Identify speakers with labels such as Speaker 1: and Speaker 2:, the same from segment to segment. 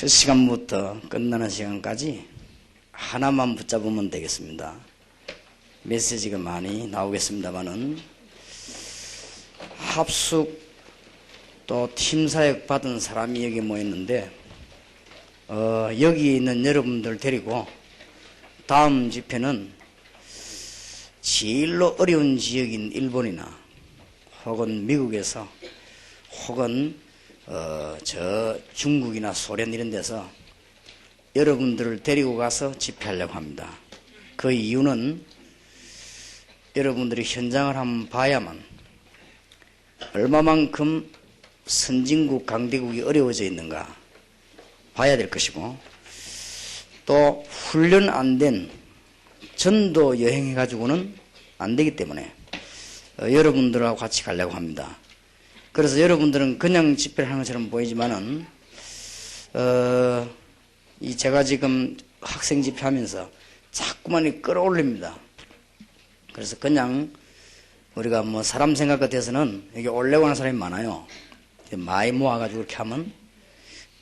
Speaker 1: 첫 시간부터 끝나는 시간까지 하나만 붙잡으면 되겠습니다. 메시지가 많이 나오겠습니다만은 합숙 또 팀사역 받은 사람이 여기 모였는데 여기 있는 여러분들 데리고 다음 집회는 제일로 어려운 지역인 일본이나 혹은 미국에서 혹은 저 중국이나 소련 이런 데서 여러분들을 데리고 가서 집회하려고 합니다. 그 이유는 여러분들이 현장을 한번 봐야만 얼마만큼 선진국 강대국이 어려워져 있는가 봐야 될 것이고, 또 훈련 안 된 전도 여행해 가지고는 안 되기 때문에 여러분들하고 같이 가려고 합니다. 그래서 여러분들은 그냥 집회를 하는 것처럼 보이지만은 이 제가 지금 학생 집회하면서 자꾸만 끌어올립니다. 그래서 그냥 우리가 뭐 사람 생각 같아서는 여기 올려고 하는 사람이 많아요. 많이 모아가지고 이렇게 하면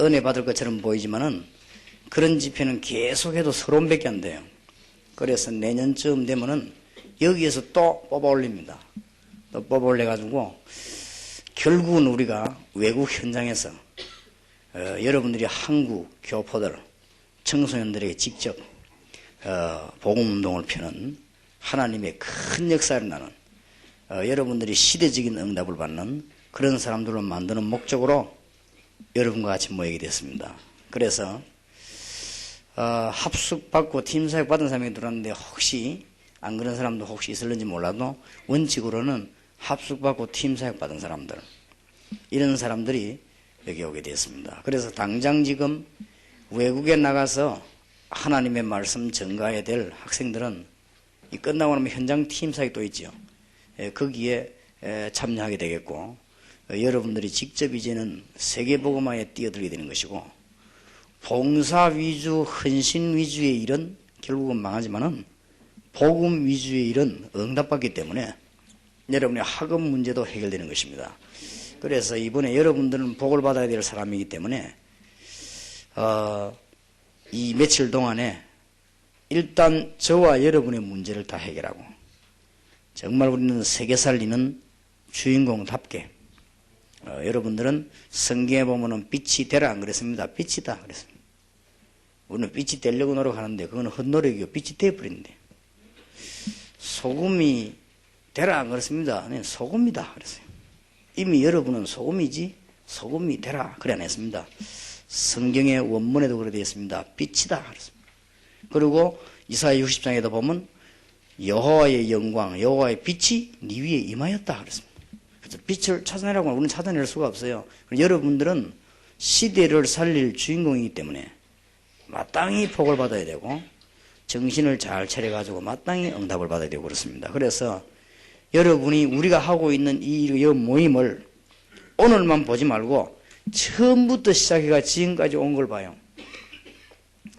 Speaker 1: 은혜 받을 것처럼 보이지만은 그런 집회는 계속해도 서론밖에 안 돼요. 그래서 내년쯤 되면은 여기에서 또 뽑아 올립니다. 또 뽑아 올려가지고 결국은 우리가 외국 현장에서 여러분들이 한국 교포들, 청소년들에게 직접 복음운동을 펴는 하나님의 큰 역사를 나는 여러분들이 시대적인 응답을 받는 그런 사람들을 만드는 목적으로 여러분과 같이 모이게 됐습니다. 그래서 합숙받고 팀사역 받은 사람이 들어왔는데 혹시 안 그런 사람도 혹시 있을는지 몰라도 원칙으로는 합숙받고 팀사역 받은 사람들, 이런 사람들이 여기 오게 됐습니다. 그래서 당장 지금 외국에 나가서 하나님의 말씀 전가해야 될 학생들은 이 끝나고 나면 현장 팀사역이 또 있죠. 거기에 참여하게 되겠고, 여러분들이 직접 이제는 세계복음화에 뛰어들게 되는 것이고, 봉사 위주, 헌신 위주의 일은 결국은 망하지만은 복음 위주의 일은 응답받기 때문에 여러분의 학업 문제도 해결되는 것입니다. 그래서 이번에 여러분들은 복을 받아야 될 사람이기 때문에 이 며칠 동안에 일단 저와 여러분의 문제를 다 해결하고, 정말 우리는 세계 살리는 주인공답게 여러분들은 성경에 보면은 빛이 되라 안 그랬습니다. 빛이다 그랬습니다. 우리는 빛이 되려고 노력하는데 그건 헛노력이고 빛이 되어버린대. 소금이 되라 안 그랬습니다. 네, 소금이다 그랬어요. 이미 여러분은 소금이지 소금이 되라 그래 안 했습니다. 성경의 원문에도 그렇게 되어 있습니다. 빛이다 그랬습니다. 그리고 이사야 60장에도 보면 여호와의 영광, 여호와의 빛이 네 위에 임하였다 그랬습니다. 그래서 빛을 찾아내라고 하면 우리는 찾아낼 수가 없어요. 여러분들은 시대를 살릴 주인공이기 때문에 마땅히 복을 받아야 되고 정신을 잘 차려가지고 마땅히 응답을 받아야 되고 그렇습니다. 그래서 여러분이 우리가 하고 있는 이 모임을 오늘만 보지 말고 처음부터 시작해가 지금까지 온 걸 봐요.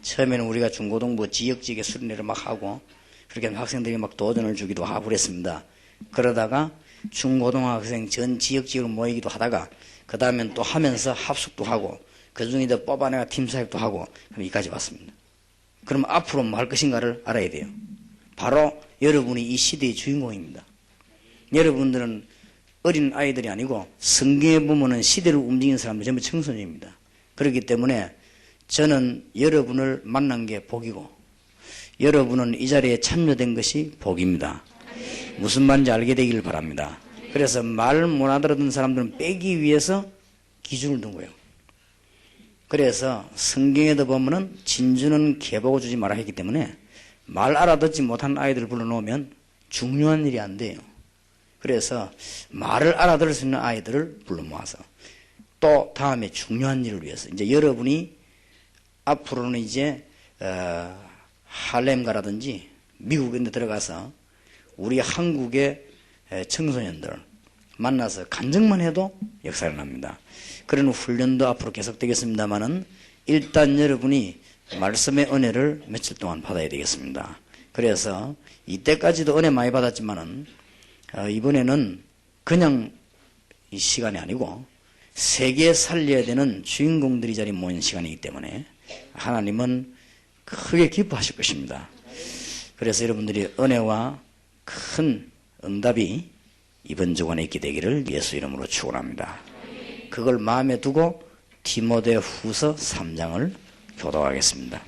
Speaker 1: 처음에는 우리가 중고등부 지역지역에 수련회를 막 하고 그렇게 학생들이 막 도전을 주기도 하고 그랬습니다. 그러다가 중고등학생 전 지역지역으로 모이기도 하다가 그 다음엔 또 하면서 합숙도 하고 그 중에도 뽑아내가 팀사역도 하고 그럼 여기까지 왔습니다. 그럼 앞으로 뭐 할 것인가를 알아야 돼요. 바로 여러분이 이 시대의 주인공입니다. 여러분들은 어린 아이들이 아니고 성경에 보면은 시대를 움직이는 사람들 전부 청소년입니다. 그렇기 때문에 저는 여러분을 만난 게 복이고 여러분은 이 자리에 참여된 것이 복입니다. 무슨 말인지 알게 되기를 바랍니다. 그래서 말 못 알아듣는 사람들은 빼기 위해서 기준을 둔 거예요. 그래서 성경에도 보면은 진주는 개보고 주지 마라 했기 때문에 말 알아듣지 못한 아이들을 불러놓으면 중요한 일이 안 돼요. 그래서 말을 알아들을 수 있는 아이들을 불러 모아서 또 다음에 중요한 일을 위해서 이제 여러분이 앞으로는 이제 할렘가라든지 미국에 들어가서 우리 한국의 청소년들 만나서 간증만 해도 역사를 납니다. 그런 훈련도 앞으로 계속되겠습니다만은 일단 여러분이 말씀의 은혜를 며칠 동안 받아야 되겠습니다. 그래서 이때까지도 은혜 많이 받았지만은 이번에는 그냥 이 시간이 아니고 세계 살려야 되는 주인공들이 자리 모인 시간이기 때문에 하나님은 크게 기뻐하실 것입니다. 그래서 여러분들이 은혜와 큰 응답이 이번 주간에 있게 되기를 예수 이름으로 축원합니다. 그걸 마음에 두고 디모데후서 3장을 교독하겠습니다.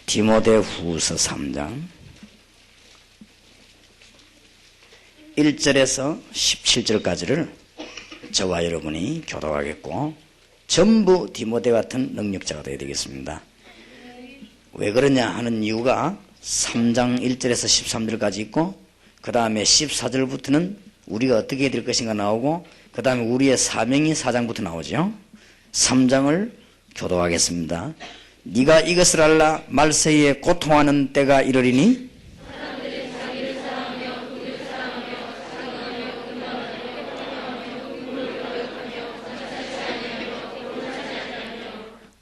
Speaker 1: 디모데후서 3장 1절에서 17절까지를 저와 여러분이 교독하겠고 전부 디모데 같은 능력자가 되어야 되겠습니다. 왜 그러냐 하는 이유가 3장 1절에서 13절까지 있고 그 다음에 14절부터는 우리가 어떻게 해야 될 것인가 나오고 그 다음에 우리의 사명이 4장부터 나오죠. 3장을 교독하겠습니다. 네가 이것을 알라. 말세에 고통하는 때가 이르리니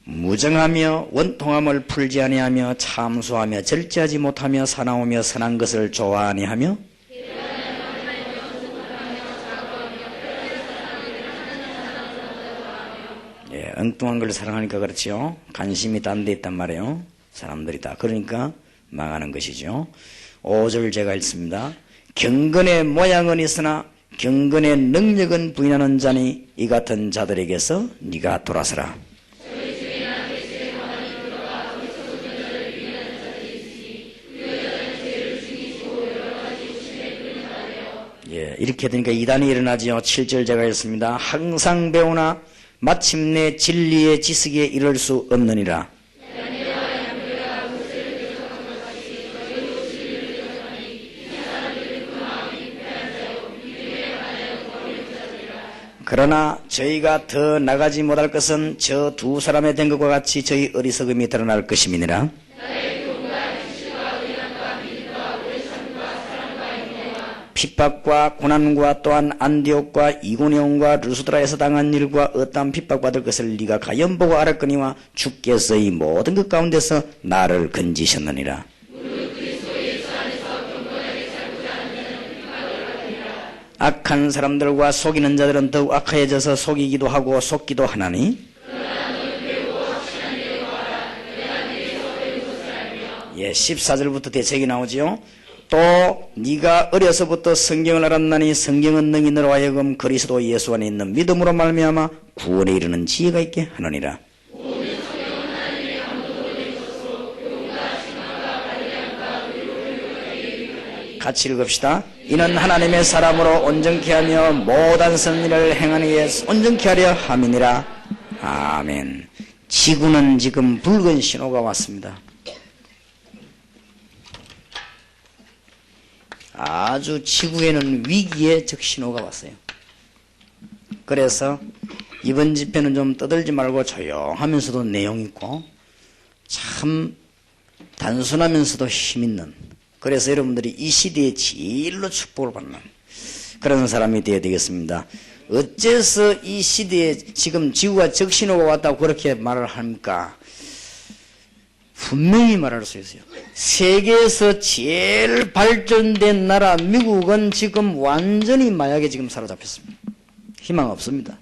Speaker 1: 무정하며 원통함을 풀지 아니하며 참수하며 절제하지 못하며 사나우며 선한 것을 좋아하니 하며 엉뚱한 걸 사랑하니까 그렇지요. 관심이 딴 데 있단 말이에요. 사람들이 다. 그러니까 망하는 것이죠. 5절 제가 읽습니다. 경건의 모양은 있으나 경건의 능력은 부인하는 자니 이 같은 자들에게서 네가 돌아서라. 이렇게 되니까 이단이 일어나지요. 7절 제가 읽습니다. 항상 배우나 마침내 진리의 지식에 이를 수 없느니라. 그러나 저희가 더 나가지 못할 것은 저 두 사람의 된 것과 같이 저희 어리석음이 드러날 것임이니라. 핍박과 고난과 또한 안디옥과 이고니온과 루스드라에서 당한 일과 어떠한 핍박받을 것을 네가 가연 보고 알았거니와 주께서 이 모든 것 가운데서 나를 건지셨느니라. 악한 사람들과 속이는 자들은 더욱 악해져서 속이기도 하고 속기도 하나니 14절부터 대책이 나오지요. 또 네가 어려서부터 성경을 알았나니 성경은 능히 너로 하여금 그리스도 예수 안에 있는 믿음으로 말미암아 구원에 이르는 지혜가 있게 하느니라. 같이 읽읍시다. 이는 하나님의 사람으로 온전케 하며 모든 선일을 행하는 이에 온전케 하려 함이니라. 아멘. 지구는 지금 붉은 신호가 왔습니다. 아주 지구에는 위기의 적신호가 왔어요. 그래서 이번 집회는 좀 떠들지 말고 조용하면서도 내용 있고 참 단순하면서도 힘있는, 그래서 여러분들이 이 시대에 제일로 축복을 받는 그런 사람이 되어야 되겠습니다. 어째서 이 시대에 지금 지구가 적신호가 왔다고 그렇게 말을 합니까? 분명히 말할 수 있어요. 세계에서 제일 발전된 나라 미국은 지금 완전히 마약에 지금 사로잡혔습니다. 희망 없습니다.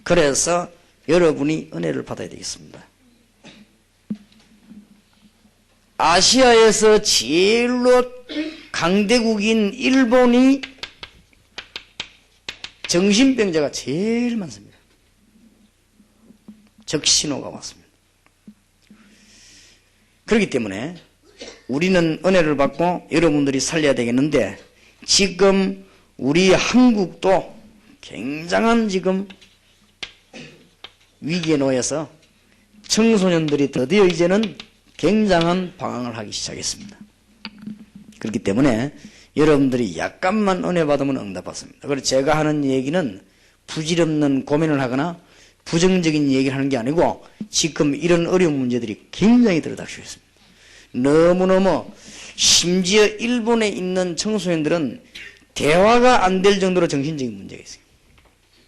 Speaker 1: 그래서 여러분이 은혜를 받아야 되겠습니다. 아시아에서 제일로 강대국인 일본이 정신병자가 제일 많습니다. 적신호가 왔습니다. 그렇기 때문에 우리는 은혜를 받고 여러분들이 살려야 되겠는데, 지금 우리 한국도 굉장한 지금 위기에 놓여서 청소년들이 드디어 이제는 굉장한 방황을 하기 시작했습니다. 그렇기 때문에 여러분들이 약간만 은혜 받으면 응답받습니다. 그래서 제가 하는 얘기는 부질없는 고민을 하거나 부정적인 얘기를 하는 게 아니고 지금 이런 어려운 문제들이 굉장히 들어닥쳐 있습니다. 너무너무, 심지어 일본에 있는 청소년들은 대화가 안 될 정도로 정신적인 문제가 있어요.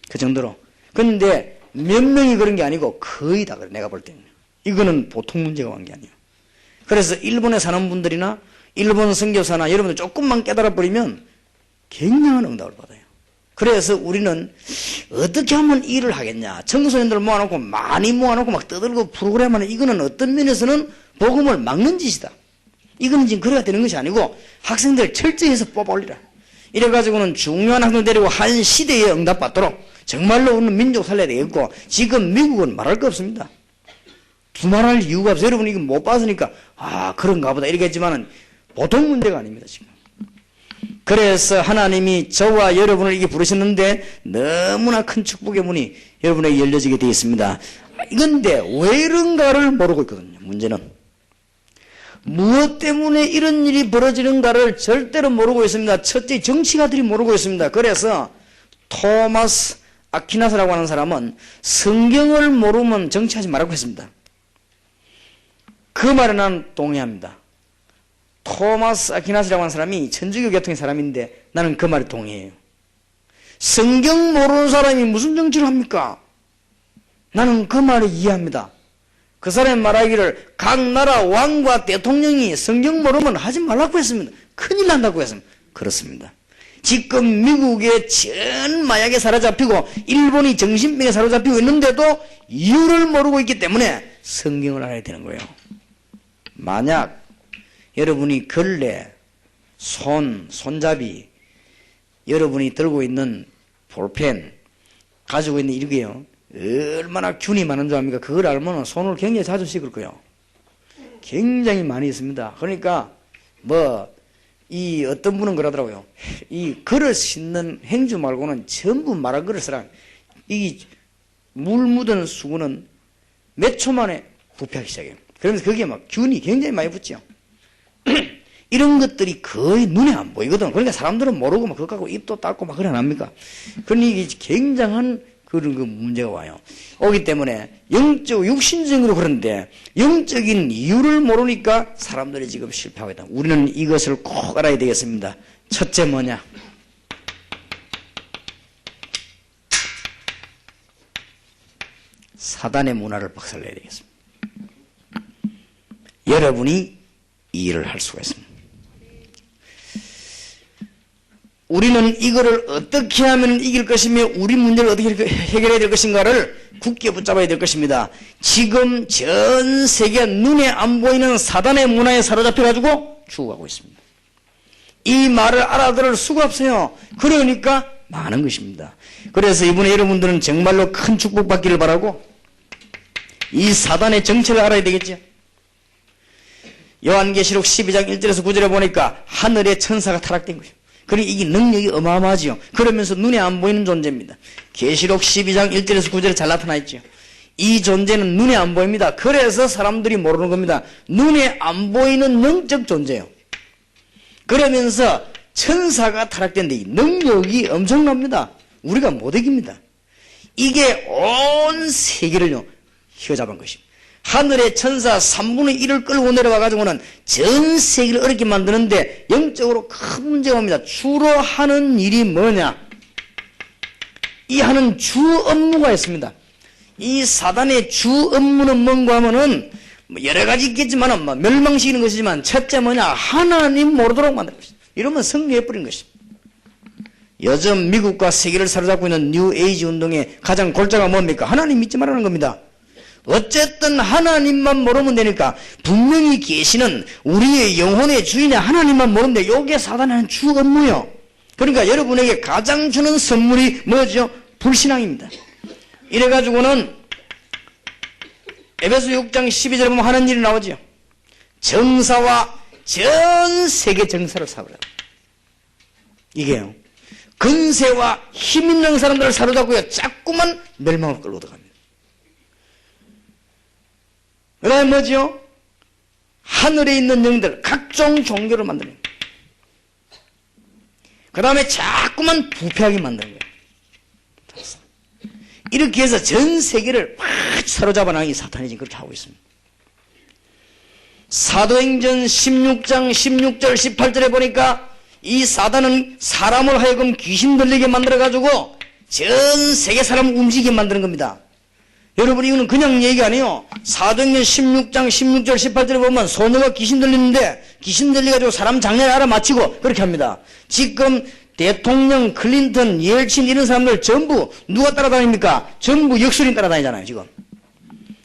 Speaker 1: 그 정도로. 그런데 몇 명이 그런 게 아니고 거의 다 그래. 내가 볼 때는 이거는 보통 문제가 온 게 아니에요. 그래서 일본에 사는 분들이나 일본 선교사나 여러분들 조금만 깨달아 버리면 굉장한 응답을 받아요. 그래서 우리는 어떻게 하면 일을 하겠냐. 청소년들 모아놓고 많이 모아놓고 막 떠들고 프로그램 하는 이거는 어떤 면에서는 복음을 막는 짓이다. 이거는 지금 그래야 되는 것이 아니고 학생들 철저히 해서 뽑아올리라. 이래가지고는 중요한 학생들 데리고 한 시대에 응답받도록 정말로 우리는 민족 살려야 되겠고 지금 미국은 말할 거 없습니다. 두말할 이유가 없어요. 여러분 이거 못 봤으니까 그런가 보다 이렇게 했지만은 보통 문제가 아닙니다. 지금. 그래서 하나님이 저와 여러분을 이게 부르셨는데 너무나 큰 축복의 문이 여러분에게 열려지게 되어 있습니다. 이건데 왜 이런가를 모르고 있거든요. 문제는 무엇 때문에 이런 일이 벌어지는가를 절대로 모르고 있습니다. 첫째 정치가들이 모르고 있습니다. 그래서 토마스 아퀴나스라고 하는 사람은 성경을 모르면 정치하지 말라고 했습니다. 그 말에 나는 동의합니다. 토마스 아퀴나스라고 하는 사람이 천주교 계통의 사람인데 나는 그 말에 동의해요. 성경 모르는 사람이 무슨 정치를 합니까? 나는 그 말을 이해합니다. 그 사람이 말하기를 각 나라 왕과 대통령이 성경 모르면 하지 말라고 했습니다. 큰일 난다고 했습니다. 그렇습니다. 지금 미국의 전 마약에 사로잡히고 일본이 정신병에 사로잡히고 있는데도 이유를 모르고 있기 때문에 성경을 알아야 되는 거예요. 만약 여러분이 걸레, 손잡이, 여러분이 들고 있는 볼펜, 가지고 있는 이렇게요. 얼마나 균이 많은 줄 압니까? 그걸 알면 손을 굉장히 자주 씻을 거예요. 굉장히 많이 있습니다. 그러니까 이 어떤 분은 그러더라고요. 이 그릇 씻는 행주 말고는 전부 마른 그릇 쓰라. 이 물 묻은 수건은 몇 초 만에 부패하기 시작해요. 그러면서 거기에 막 균이 굉장히 많이 붙죠. 이런 것들이 거의 눈에 안 보이거든. 그러니까 사람들은 모르고 막 그거 갖고 입도 닦고 막 그래 안 합니까? 그러니 이게 굉장한 그런 그 문제가 와요. 오기 때문에 육신적으로 그런데 영적인 이유를 모르니까 사람들이 지금 실패하고 있다. 우리는 이것을 꼭 알아야 되겠습니다. 첫째 뭐냐? 사단의 문화를 박살내야 되겠습니다. 여러분이 이 일을 할 수가 있습니다. 우리는 이거를 어떻게 하면 이길 것이며 우리 문제를 어떻게 해결해야 될 것인가를 굳게 붙잡아야 될 것입니다. 지금 전 세계 눈에 안 보이는 사단의 문화에 사로잡혀가지고 죽어가고 있습니다. 이 말을 알아들을 수가 없어요. 그러니까 많은 것입니다. 그래서 이번에 여러분들은 정말로 큰 축복받기를 바라고 이 사단의 정체를 알아야 되겠죠. 요한계시록 12장 1절에서 9절에 보니까 하늘의 천사가 타락된 거예요. 그러니까 이게 능력이 어마어마하지요. 그러면서 눈에 안 보이는 존재입니다. 계시록 12장 1절에서 9절에 잘 나타나 있죠. 이 존재는 눈에 안 보입니다. 그래서 사람들이 모르는 겁니다. 눈에 안 보이는 영적 존재예요. 그러면서 천사가 타락된데 이 능력이 엄청납니다. 우리가 못 이깁니다. 이게 온 세계를요 휘어잡은 것입니다. 하늘의 천사 3분의 1을 끌고 내려와 가지고는 전 세계를 어렵게 만드는데 영적으로 큰 문제가 옵니다. 주로 하는 일이 뭐냐? 이 하는 주 업무가 있습니다. 이 사단의 주 업무는 뭔가 하면은 여러 가지 있겠지만 멸망시키는 것이지만 첫째 뭐냐? 하나님 모르도록 만드는 것입니다. 이러면 승리해버린 것입니다. 요즘 미국과 세계를 사로잡고 있는 뉴 에이지 운동의 가장 골자가 뭡니까? 하나님 믿지 말라는 겁니다. 어쨌든 하나님만 모르면 되니까 분명히 계시는 우리의 영혼의 주인의 하나님만 모르면 돼. 이게 사단의 하는 주 업무요. 그러니까 여러분에게 가장 주는 선물이 뭐죠? 불신앙입니다. 이래가지고는 에베소 6장 12절에 보면 하는 일이 나오죠. 정사와 전 세계 정사를 사로잡아. 이게요. 근세와 힘 있는 사람들을 사로잡고요. 자꾸만 멸망을 끌고 들어갑니다. 그 다음에 뭐죠? 하늘에 있는 영들, 각종 종교를 만드는 거예요. 그 다음에 자꾸만 부패하게 만드는 거예요. 이렇게 해서 전 세계를 확 사로잡아 나가는 게 사탄이 지금 그렇게 하고 있습니다. 사도행전 16장 16절 18절에 보니까 이 사단은 사람을 하여금 귀신 들리게 만들어가지고 전 세계 사람을 움직이게 만드는 겁니다. 여러분, 이거는 그냥 얘기 아니에요. 사도행전 16장 16절 18절에 보면 소녀가 귀신 들리는데 귀신 들려가지고 사람 장례를 알아맞히고 그렇게 합니다. 지금 대통령 클린턴, 옐친 이런 사람들 전부 누가 따라다닙니까? 전부 역술인 따라다니잖아요, 지금.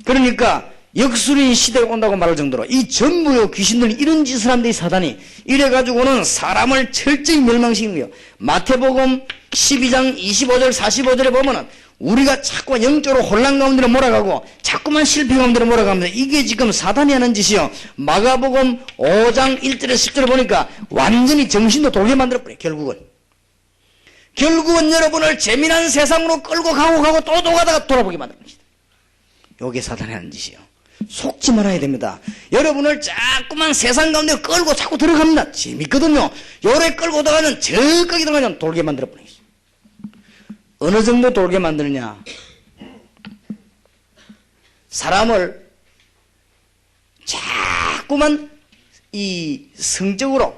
Speaker 1: 그러니까 역술인 시대가 온다고 말할 정도로 이 전부요 귀신들 이런 짓을 한데 이 사단이 이래가지고는 사람을 철저히 멸망시키는 거예요. 마태복음 12장 25절 45절에 보면은 우리가 자꾸 영적으로 혼란 가운데로 몰아가고 자꾸만 실패 가운데로 몰아갑니다. 이게 지금 사단이 하는 짓이요. 마가복음 5장 1절에 10절에 보니까 완전히 정신도 돌게 만들어버려요. 결국은 여러분을 재미난 세상으로 끌고 가고 또 가다가 돌아보게 만드는 것이다. 요게 사단이 하는 짓이요. 속지 말아야 됩니다. 여러분을 자꾸만 세상 가운데 끌고 자꾸 들어갑니다. 재밌거든요. 요래 끌고 들어가면 저까지 들어가면 돌게 만들어버리는 것이죠. 어느 정도 돌게 만드느냐. 사람을 자꾸만 이 성적으로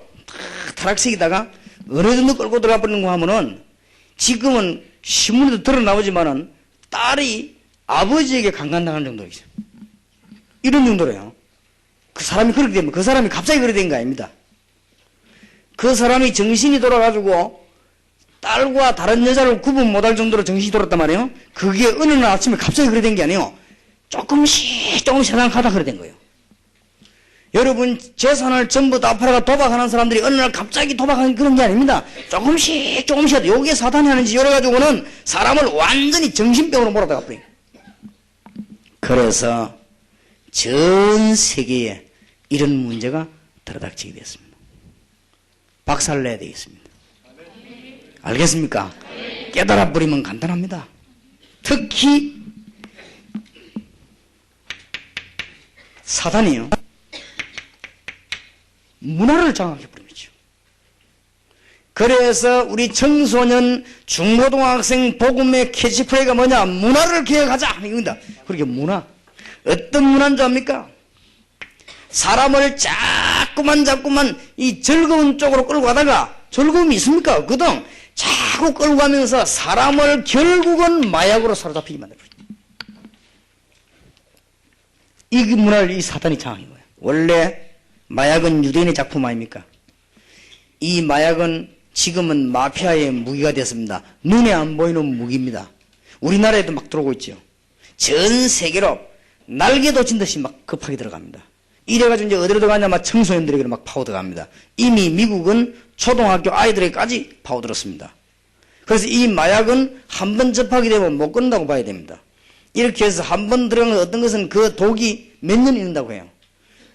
Speaker 1: 타락시키다가 어느 정도 끌고 들어가 버리는가 하면은 지금은 신문에도 드러나오지만은 딸이 아버지에게 강간당하는 정도이죠. 이런 정도로요. 그 사람이 그렇게 되면 그 사람이 갑자기 그렇게 된 거 아닙니다. 그 사람이 정신이 돌아가지고 딸과 다른 여자를 구분 못할 정도로 정신이 돌았단 말이에요. 그게 어느 날 아침에 갑자기 그렇게 된 게 아니에요. 조금씩 세상 가다 그렇게 된 거예요. 여러분 재산을 전부 다 팔아가 도박하는 사람들이 어느 날 갑자기 도박하는 그런 게 아닙니다. 조금씩 하다. 요게 사단이 하는 짓 이래가지고는 사람을 완전히 정신병으로 몰아다가 버려요. 그래서 전 세계에 이런 문제가 들어닥치게 됐습니다. 박살을 내야 되겠습니다. 알겠습니까? 깨달아 버리면 간단합니다. 특히 사단이요. 문화를 장악해 버리죠. 그래서 우리 청소년, 중고등학생 복음의 캐치프레이가 뭐냐? 문화를 개혁하자! 이겁니다. 그렇게 문화. 어떤 문화인 줄 압니까? 사람을 자꾸만 이 즐거운 쪽으로 끌고 가다가 즐거움이 있습니까? 없거든. 자꾸 끌고 가면서 사람을 결국은 마약으로 사로잡히게 만들어요. 이 문화를 이 사단이 장악한 거예요. 원래 마약은 유대인의 작품 아닙니까? 이 마약은 지금은 마피아의 무기가 됐습니다. 눈에 안 보이는 무기입니다. 우리나라에도 막 들어오고 있죠. 전 세계로 날개 돋친 듯이 막 급하게 들어갑니다. 이래가지고 이제 어디로 들어가냐, 막 청소년들에게 막 파고들어갑니다. 이미 미국은 초등학교 아이들에게까지 파고들었습니다. 그래서 이 마약은 한 번 접하게 되면 못 끊는다고 봐야 됩니다. 이렇게 해서 한 번 들어간 어떤 것은 그 독이 몇 년 있는다고 해요.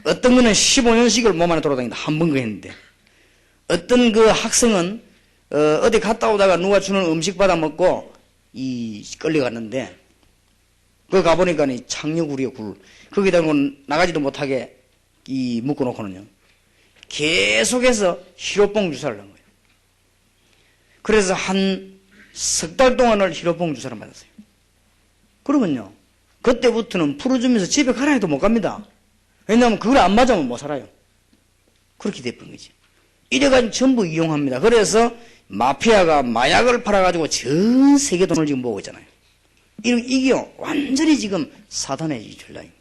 Speaker 1: 어떤 거는 15년씩을 몸 안에 돌아다닌다. 한 번 했는데. 어떤 그 학생은 어디 갔다 오다가 누가 주는 음식 받아 먹고 끌려갔는데 그 가보니까 착려굴이요, 굴. 거기다 나가지도 못하게 묶어놓고는요. 계속해서 히로뽕 주사를 한 거예요. 그래서 한 석 달 동안을 히로뽕 주사를 맞았어요. 그러면요. 그때부터는 풀어주면서 집에 가라 해도 못 갑니다. 왜냐하면 그걸 안 맞으면 못 살아요. 그렇게 돼버린 거지. 이래가지고 전부 이용합니다. 그래서 마피아가 마약을 팔아가지고 전 세계 돈을 지금 모으고 있잖아요. 이게요, 완전히 지금 사단의 전략입니다.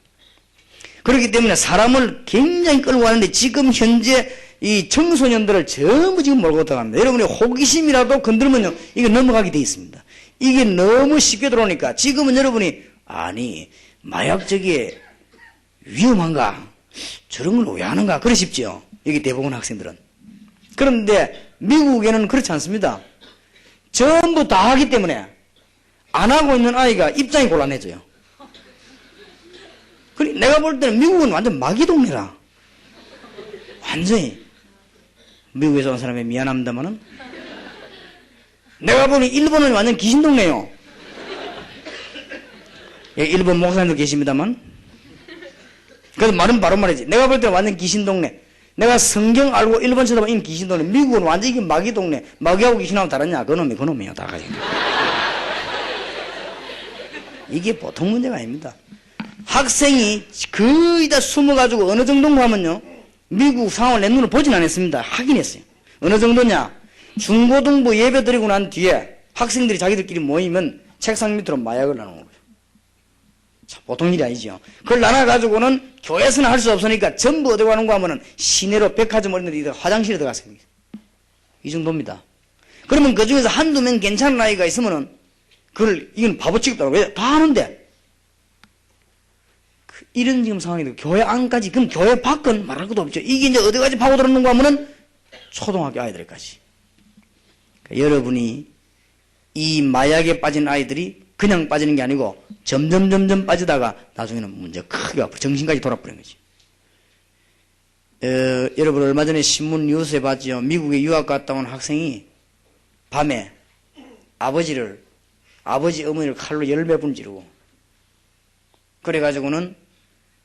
Speaker 1: 그렇기 때문에 사람을 굉장히 끌고 가는데 지금 현재 이 청소년들을 전부 지금 몰고 들어갑니다. 여러분의 호기심이라도 건들면요, 이게 넘어가게 돼 있습니다. 이게 너무 쉽게 들어오니까 지금은 여러분이, 아니, 마약 저게 위험한가? 저런 걸 왜 하는가? 그러십지요. 여기 대부분 학생들은. 그런데 미국에는 그렇지 않습니다. 전부 다 하기 때문에 안 하고 있는 아이가 입장이 곤란해져요. 내가 볼 때는 미국은 완전 마귀 동네라. 완전히. 미국에서 온 사람에 미안합니다만은. 내가 보니 일본은 완전 귀신 동네요. 예, 일본 목사님도 계십니다만. 그래서 말은 바로 말이지. 내가 볼 때는 완전 귀신 동네. 내가 성경 알고 일본 쳐다보면 이건 귀신 동네. 미국은 완전 이게 마귀 동네. 마귀하고 귀신하고 다르냐? 그놈이요. 다 가지고. 이게 보통 문제가 아닙니다. 학생이 거의 다 숨어가지고 어느 정도인가 하면요. 미국 상황을 내 눈으로 보진 않았습니다. 하긴 했어요. 어느 정도냐. 중고등부 예배 드리고 난 뒤에 학생들이 자기들끼리 모이면 책상 밑으로 마약을 나누는 거예요. 보통 일이 아니죠. 그걸 나눠가지고는 교회에서는 할 수 없으니까 전부 어디 가는가 하면은 시내로 백화점 어린데 화장실에 들어갔어요. 이 정도입니다. 그러면 그 중에서 한두 명 괜찮은 아이가 있으면은 이건 바보 취급다고. 왜? 다 하는데. 이런 지금 상황이 교회 안까지, 그럼 교회 밖은 말할 것도 없죠. 이게 이제 어디까지 파고들었는가 하면은 초등학교 아이들까지. 그러니까 여러분이 이 마약에 빠진 아이들이 그냥 빠지는 게 아니고 점점 빠지다가 나중에는 문제가 크게 와버려. 정신까지 돌아버리는 거지. 여러분 얼마 전에 신문 뉴스에 봤죠. 미국에 유학 갔다 온 학생이 밤에 아버지 어머니를 칼로 10몇 번 찌르고 그래가지고는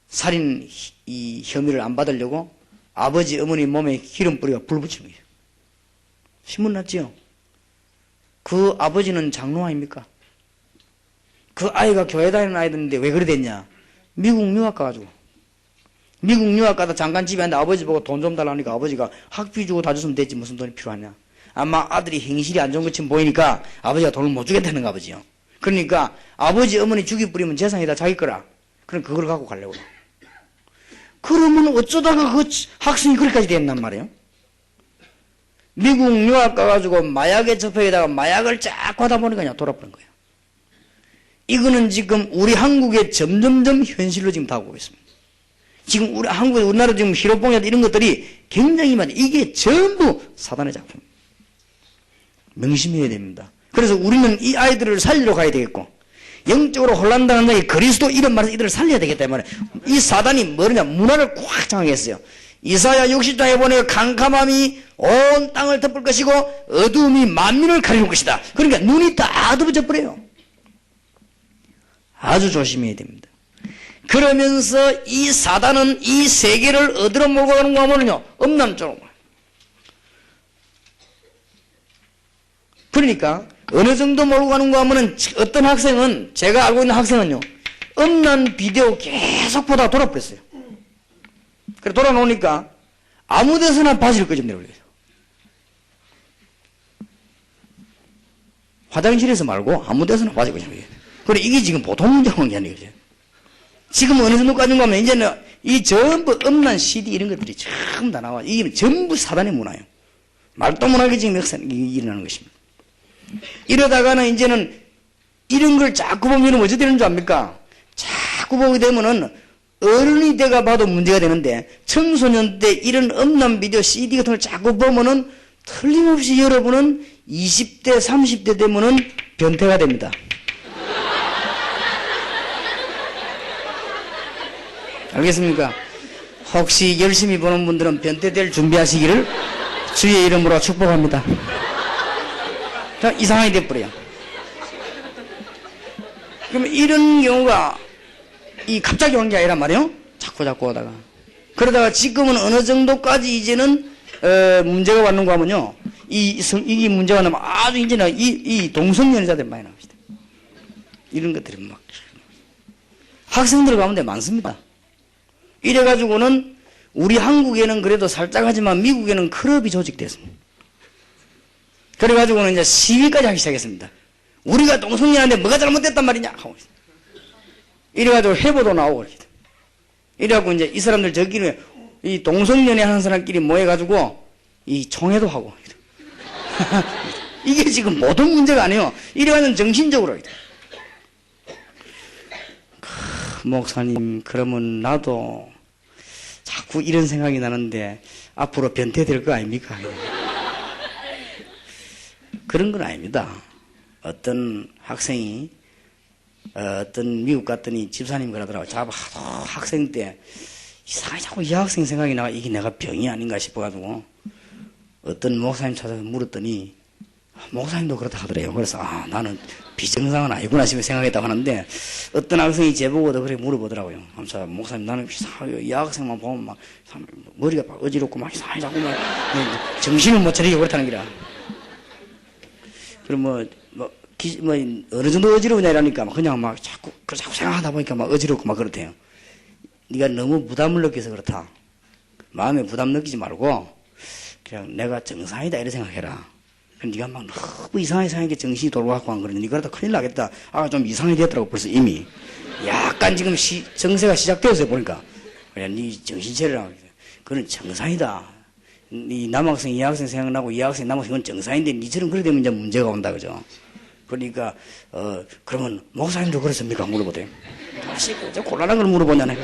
Speaker 1: 살인 이 혐의를 안 받으려고 아버지 어머니 몸에 기름 뿌리가 불 붙이는 거예요. 신문 났지요. 그 아버지는 장로 아닙니까? 그 아이가 교회 다니는 아이들인데 왜 그래 됐냐? 미국 유학 가가지고. 미국 유학 가다 잠깐 집에 왔는데 아버지 보고 돈 좀 달라니까 아버지가 학비 주고 다 줬으면 됐지 무슨 돈이 필요하냐? 아마 아들이 행실이 안 좋은 것처럼 보이니까 아버지가 돈을 못 주겠다는 거 아버지요. 그러니까 아버지 어머니 죽이 뿌리면 재산이 다 자기 거라. 그럼 그걸 갖고 가려고. 그러면 어쩌다가 그 학생이 그렇게까지 됐단 말이에요? 미국 유학 가가지고 마약에 접해다가 마약을 자꾸 하다 보니까 그냥 돌아버린 거예요. 이거는 지금 우리 한국에 점점점 현실로 지금 다가오고 있습니다. 지금 우리나라 지금 히로뽕이나 이런 것들이 굉장히 많아요. 이게 전부 사단의 작품입니다. 명심해야 됩니다. 그래서 우리는 이 아이들을 살리러 가야 되겠고, 영적으로 혼란당한 자의 그리스도 이런 말에서 이들을 살려야 되겠다 말이에요. 이 사단이 뭐냐? 문화를 꽉 장악했어요. 이사야 60장에 보니까 캄캄함이 온 땅을 덮을 것이고 어두움이 만민을 가리울 것이다. 그러니까 눈이 다 어두워져 버려요. 아주 조심해야 됩니다. 그러면서 이 사단은 이 세계를 어디로 몰고 가는가 하면요, 음란 쪽으로. 그러니까 어느 정도 몰고 가는가 하면은 어떤 학생은, 제가 알고 있는 학생은요, 음란 비디오 계속 보다가 돌아버렸어요. 그래 돌아놓으니까 아무 데서나 바지를 끄집내버려요. 화장실에서 말고 아무 데서나 바지를 끄집내버려요. 그래 이게 지금 보통 문제가 아니거든요. 지금 어느 정도까지 가면 이제는 이 전부 음란 CD 이런 것들이 전부 다 나와. 이게 전부 사단의 문화예요. 말도 못하게 지금 역사는 일어나는 것입니다. 이러다가는 이제는 이런 걸 자꾸 보면 어찌 되는 줄 압니까? 자꾸 보게 되면은 어른이 돼가 봐도 문제가 되는데 청소년 때 이런 음란 비디오 CD 같은 걸 자꾸 보면은 틀림없이 여러분은 20대 30대 되면은 변태가 됩니다. 알겠습니까? 혹시 열심히 보는 분들은 변태될 준비하시기를 주의 이름으로 축복합니다. 자, 이 상황이 돼버려요. 그러면 이런 경우가 갑자기 온 게 아니란 말이에요. 자꾸 오다가. 그러다가 지금은 어느 정도까지 이제는 문제가 왔는가 하면요. 이 문제가 나면 아주 이제는 이 동성연애자들 많이 나옵니다. 이런 것들이 막 학생들 가운데 많습니다. 이래가지고는 우리 한국에는 그래도 살짝 하지만 미국에는 클럽이 조직됐습니다. 그래가지고는 이제 시위까지 하기 시작했습니다. 우리가 동성연애하는데 뭐가 잘못됐단 말이냐 하고 이래가지고 해보도 나오고 이래갖고 이제 이 사람들 저끼리 이 동성연애 하는 사람끼리 모여가지고 이 총회도 하고 이게 지금 모든 문제가 아니에요. 이래가지고 정신적으로 목사님 그러면 나도 자꾸 이런 생각이 나는데 앞으로 변태될 거 아닙니까? 그런 건 아닙니다. 어떤 학생이 어떤 미국 갔더니 집사님 그러더라고. 하도 학생 때 이상하게 자꾸 이 학생 생각이 나가. 이게 내가 병이 아닌가 싶어가지고 어떤 목사님 찾아서 물었더니 목사님도 그렇다 하더래요. 그래서 나는 비정상은 아니구나 싶어 생각했다고 하는데 어떤 학생이 제보고도 그렇게 물어보더라고요. 아무튼 목사님 나는 이상하게 이 학생만 보면 막 머리가 막 어지럽고 막 이상하게 자꾸 막 정신을 못 차리고 그렇다는 기라. 그럼 어느 정도 어지러우냐 이러니까 그냥 막 자꾸 생각하다 보니까 막 어지럽고 막 그렇대요. 네가 너무 부담을 느껴서 그렇다. 마음에 부담 느끼지 말고 그냥 내가 정상이다 이렇게 생각해라. 그럼 네가 막 너무 이상하게 정신이 돌아가고 한 거는 네가 그러다 큰일 나겠다. 아, 좀 이상하게 됐더라고 벌써 이미. 약간 지금 정세가 시작되었어요 보니까. 그냥 네 정신 차리라. 그건 정상이다. 이 남학생, 이학생 생각나고 이학생, 남학생 그건 정상인데 니처럼 그래 되면 이제 문제가 온다 그죠. 그러니까 그러면 목사님도 그렇습니까? 물어보대요. 다시 곤란한 걸 물어보냐네.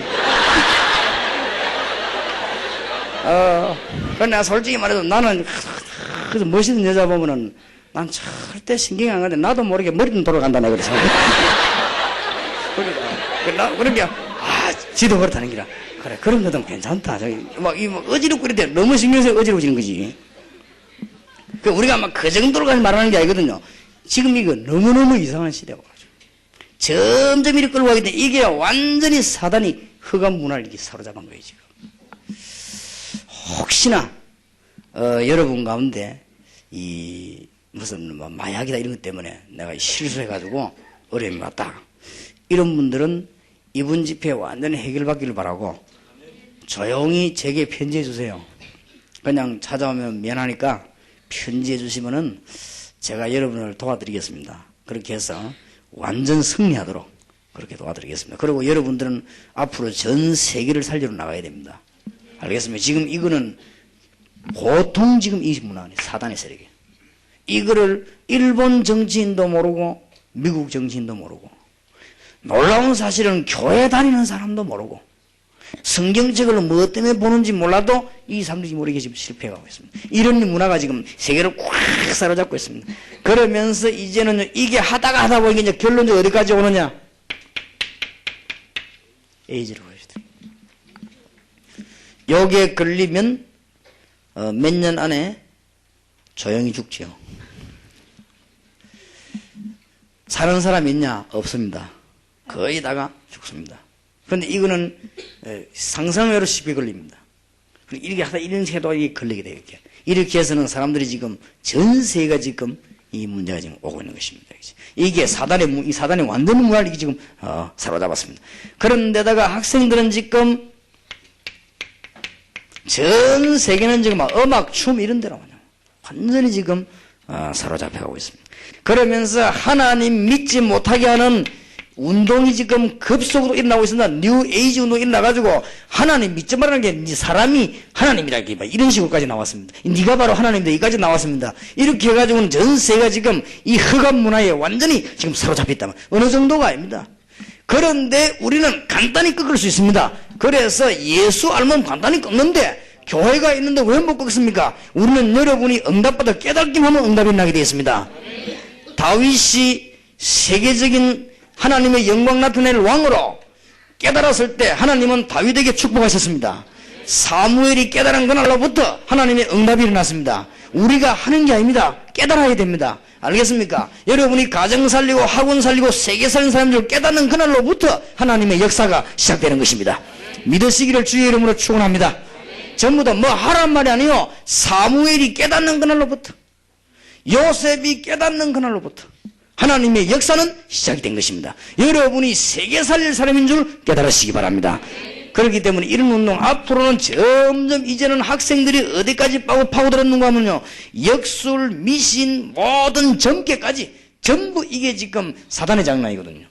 Speaker 1: 그러나 솔직히 말해서 나는 그래서 멋있는 여자 보면은 난 절대 신경이 안 가는데 나도 모르게 머리는 돌아간다네 그래서. 그러니까 지도 그렇다는 기라. 그래 그런 것도 괜찮다. 저기 막 어지럽고 이럴 때 너무 신경 쓰여 어지러워지는 거지. 그 우리가 막 그 정도로까지 말하는 게 아니거든요. 지금 이거 너무너무 이상한 시대가 가지고 점점 이렇게 끌고 가기 때문에 이게 완전히 사단이 흑암 문화를 이렇게 사로잡은 거예요 지금. 혹시나 여러분 가운데 이 무슨 뭐 마약이다 이런 것 때문에 내가 실수해가지고 어려움이 왔다 이런 분들은 이번 집회 완전히 해결받기를 바라고 조용히 제게 편지해 주세요. 그냥 찾아오면 미안하니까 편지해 주시면은 제가 여러분을 도와드리겠습니다. 그렇게 해서 완전 승리하도록 그렇게 도와드리겠습니다. 그리고 여러분들은 앞으로 전 세계를 살리러 나가야 됩니다. 알겠습니다. 지금 이거는 보통 지금 이 문화는 사단의 세력이에요. 이거를 일본 정치인도 모르고 미국 정치인도 모르고 놀라운 사실은 교회 다니는 사람도 모르고 성경책을 뭐 때문에 보는지 몰라도 이 사람들이 모르게 지금 실패하고 있습니다. 이런 문화가 지금 세계를 꽉 사로잡고 있습니다. 그러면서 이제는 이게 하다 보니까 이제 결론적으로 어디까지 오느냐? 에이즈로 보여주더라. 여기에 걸리면 몇 년 안에 조용히 죽지요. 사는 사람 있냐? 없습니다. 거의 다가 죽습니다. 그런데 이거는 상상외로 쉽게 걸립니다. 이렇게 하다 이런 새도 이게 걸리게 돼요. 이렇게 해서는 사람들이 지금 전 세계가 지금 이 문제가 지금 오고 있는 것입니다. 이게 사단의 완전 문화를 지금 사로잡았습니다. 그런데다가 학생들은 지금 전 세계는 지금 음악, 춤 이런 데로 완전히 지금 사로잡혀가고 있습니다. 그러면서 하나님 믿지 못하게 하는 운동이 지금 급속으로 일어나고 있습니다. 뉴 에이지 운동이 일어나가지고 하나님 믿지 말라는 게 네 사람이 하나님이라 이런 식으로까지 나왔습니다. 네가 바로 하나님이다 여기까지 나왔습니다. 이렇게 해가지고는 전 세계가 지금 이 흑암 문화에 완전히 지금 사로잡혔다면 어느 정도가 아닙니다. 그런데 우리는 간단히 꺾을 수 있습니다. 그래서 예수 알면 간단히 꺾는데 교회가 있는데 왜 못 꺾습니까? 우리는 여러분이 응답받아 깨닫기만 하면 응답이 나게 되어 있습니다. 다윗이 세계적인 하나님의 영광 나타낼 왕으로 깨달았을 때 하나님은 다윗에게 축복하셨습니다. 사무엘이 깨달은 그날로부터 하나님의 응답이 일어났습니다. 우리가 하는 게 아닙니다. 깨달아야 됩니다. 알겠습니까? 여러분이 가정 살리고 학원 살리고 세계 살리는 사람들을 깨닫는 그날로부터 하나님의 역사가 시작되는 것입니다. 믿으시기를 주의 이름으로 축원합니다. 전부 다 뭐 하란 말이 아니요. 사무엘이 깨닫는 그날로부터 요셉이 깨닫는 그날로부터 하나님의 역사는 시작이 된 것입니다. 여러분이 세계 살릴 사람인 줄 깨달으시기 바랍니다. 그렇기 때문에 이런 운동 앞으로는 점점 이제는 학생들이 어디까지 파고들었는가 하면요. 역술, 미신, 모든 점괘까지 전부 이게 지금 사단의 장난이거든요.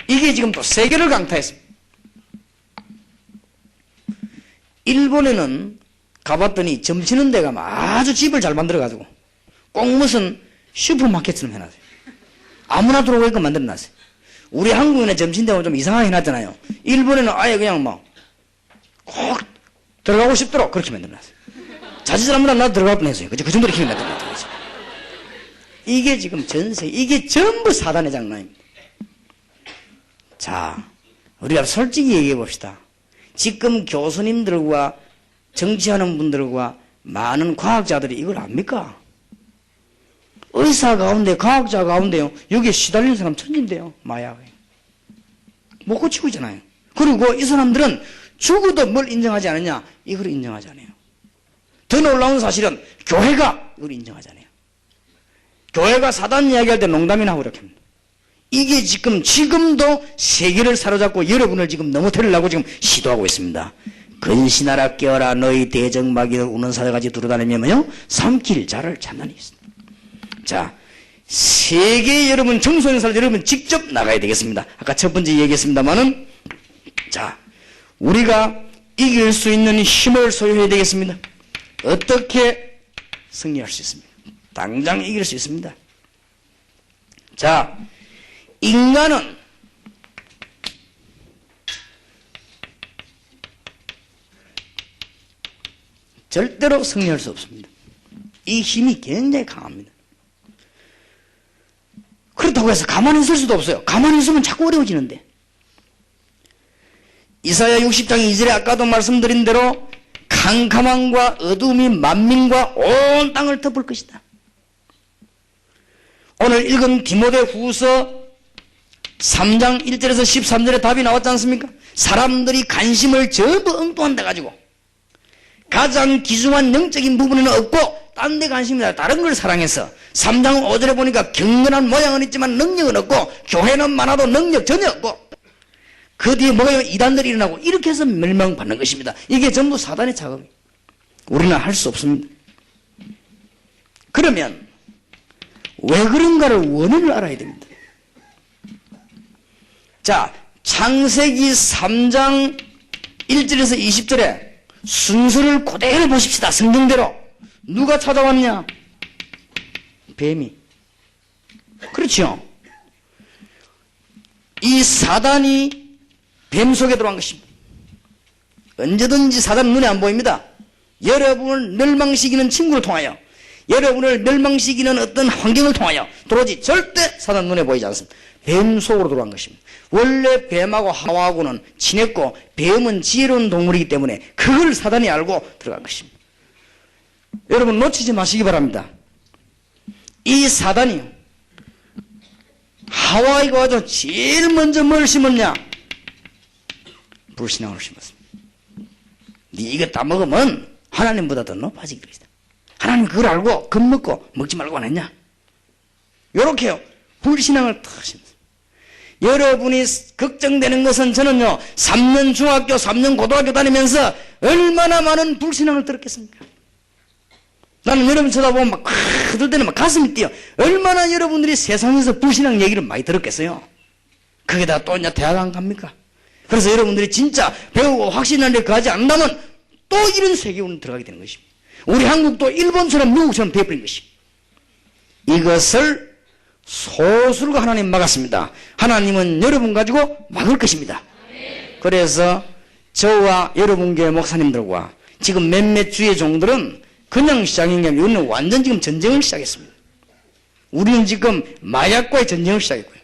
Speaker 1: 이게 지금 또 세계를 강타했습니다. 일본에는 가봤더니 점치는 데가 아주 집을 잘 만들어가지고 꼭 무슨 슈퍼마켓처럼 해놨어요. 아무나 들어오게끔 만들어놨어요. 우리 한국인의 점심대가 좀 이상하게 해놨잖아요. 일본에는 아예 그냥 막 꼭 들어가고 싶도록 그렇게 만들어놨어요. 자칫 잘못하면 나도 들어갈 뻔했어요. 그 정도로 힘이 만들어놨어요. 이게 지금 전세, 이게 전부 사단의 장난입니다. 자, 우리가 솔직히 얘기해 봅시다. 지금 교수님들과 정치하는 분들과 많은 과학자들이 이걸 압니까? 의사 가운데, 과학자 가운데요, 여기에 시달리는 사람 천진데요, 마약에. 못 고치고 있잖아요. 그리고 이 사람들은 죽어도 뭘 인정하지 않느냐? 이걸 인정하지 않아요. 더 놀라운 사실은 교회가 이걸 인정하지 않아요. 교회가 사단 이야기할 때 농담이나 하고 이렇게 합니다. 이게 지금도 세계를 사로잡고 여러분을 지금 넘어뜨리려고 지금 시도하고 있습니다. 근신하라 깨어라 너희 대적마귀를 우는 사자같이 두루다니며요 삼킬 자를 찾나니 있습니다. 자, 세계 여러분 청소년들 여러분 직접 나가야 되겠습니다. 아까 첫 번째 얘기했습니다만은, 자, 우리가 이길 수 있는 힘을 소유해야 되겠습니다. 어떻게 승리할 수 있습니까? 당장 이길 수 있습니다. 자, 인간은 절대로 승리할 수 없습니다. 이 힘이 굉장히 강합니다. 그렇다고 해서 가만히 있을 수도 없어요. 가만히 있으면 자꾸 어려워지는데. 이사야 60장 2절에 아까도 말씀드린 대로 캄캄함과 어두움이 만민과 온 땅을 덮을 것이다. 오늘 읽은 디모데 후서 3장 1절에서 13절에 답이 나왔지 않습니까? 사람들이 관심을 전부 엉뚱한 데 가지고 가장 귀중한 영적인 부분은 없고 딴 데 관심이다. 다른 걸 사랑해서 3장 5절에 보니까 경건한 모양은 있지만 능력은 없고 교회는 많아도 능력 전혀 없고 그 뒤에 뭐가 이단들이 일어나고 이렇게 해서 멸망받는 것입니다. 이게 전부 사단의 작업이에요. 우리는 할 수 없습니다. 그러면 왜 그런가를 원인을 알아야 됩니다. 자, 창세기 3장 1절에서 20절에 순서를 그대로 보십시다. 성경대로. 누가 찾아왔냐? 뱀이. 그렇죠. 이 사단이 뱀 속에 들어간 것입니다. 언제든지 사단은 눈에 안 보입니다. 여러분을 멸망시키는 친구를 통하여, 여러분을 멸망시키는 어떤 환경을 통하여 들어오지 절대 사단 눈에 보이지 않습니다. 뱀 속으로 들어간 것입니다. 원래 뱀하고 하와하고는 친했고 뱀은 지혜로운 동물이기 때문에 그걸 사단이 알고 들어간 것입니다. 여러분 놓치지 마시기 바랍니다. 이 사단이 하와이가 와서 제일 먼저 뭘 심었냐? 불신앙을 심었습니다. 네 이거 다 먹으면 하나님보다 더 높아지게 되겠다. 하나님 그걸 알고 겁먹고 먹지 말고 안 했냐? 요렇게요. 불신앙을 탁 심었습니다. 여러분이 걱정되는 것은 저는요 3년 중학교 3년 고등학교 다니면서 얼마나 많은 불신앙을 들었겠습니까? 나는 여러분 쳐다보면 막 그럴 때는 막 가슴이 뛰어. 얼마나 여러분들이 세상에서 불신앙 얘기를 많이 들었겠어요. 거기다 또 이제 대학 안 갑니까? 그래서 여러분들이 진짜 배우고 확신한 데 가지 않는다면 또 이런 세계로 들어가게 되는 것입니다. 우리 한국도 일본처럼 미국처럼 되어버린 것입니다. 이것을 소수가 하나님 막았습니다. 하나님은 여러분 가지고 막을 것입니다. 그래서 저와 여러분 교회 목사님들과 지금 몇몇 주의 종들은 그냥 시작인 게 아니라 우리는 완전 지금 전쟁을 시작했습니다. 우리는 지금 마약과의 전쟁을 시작했고요.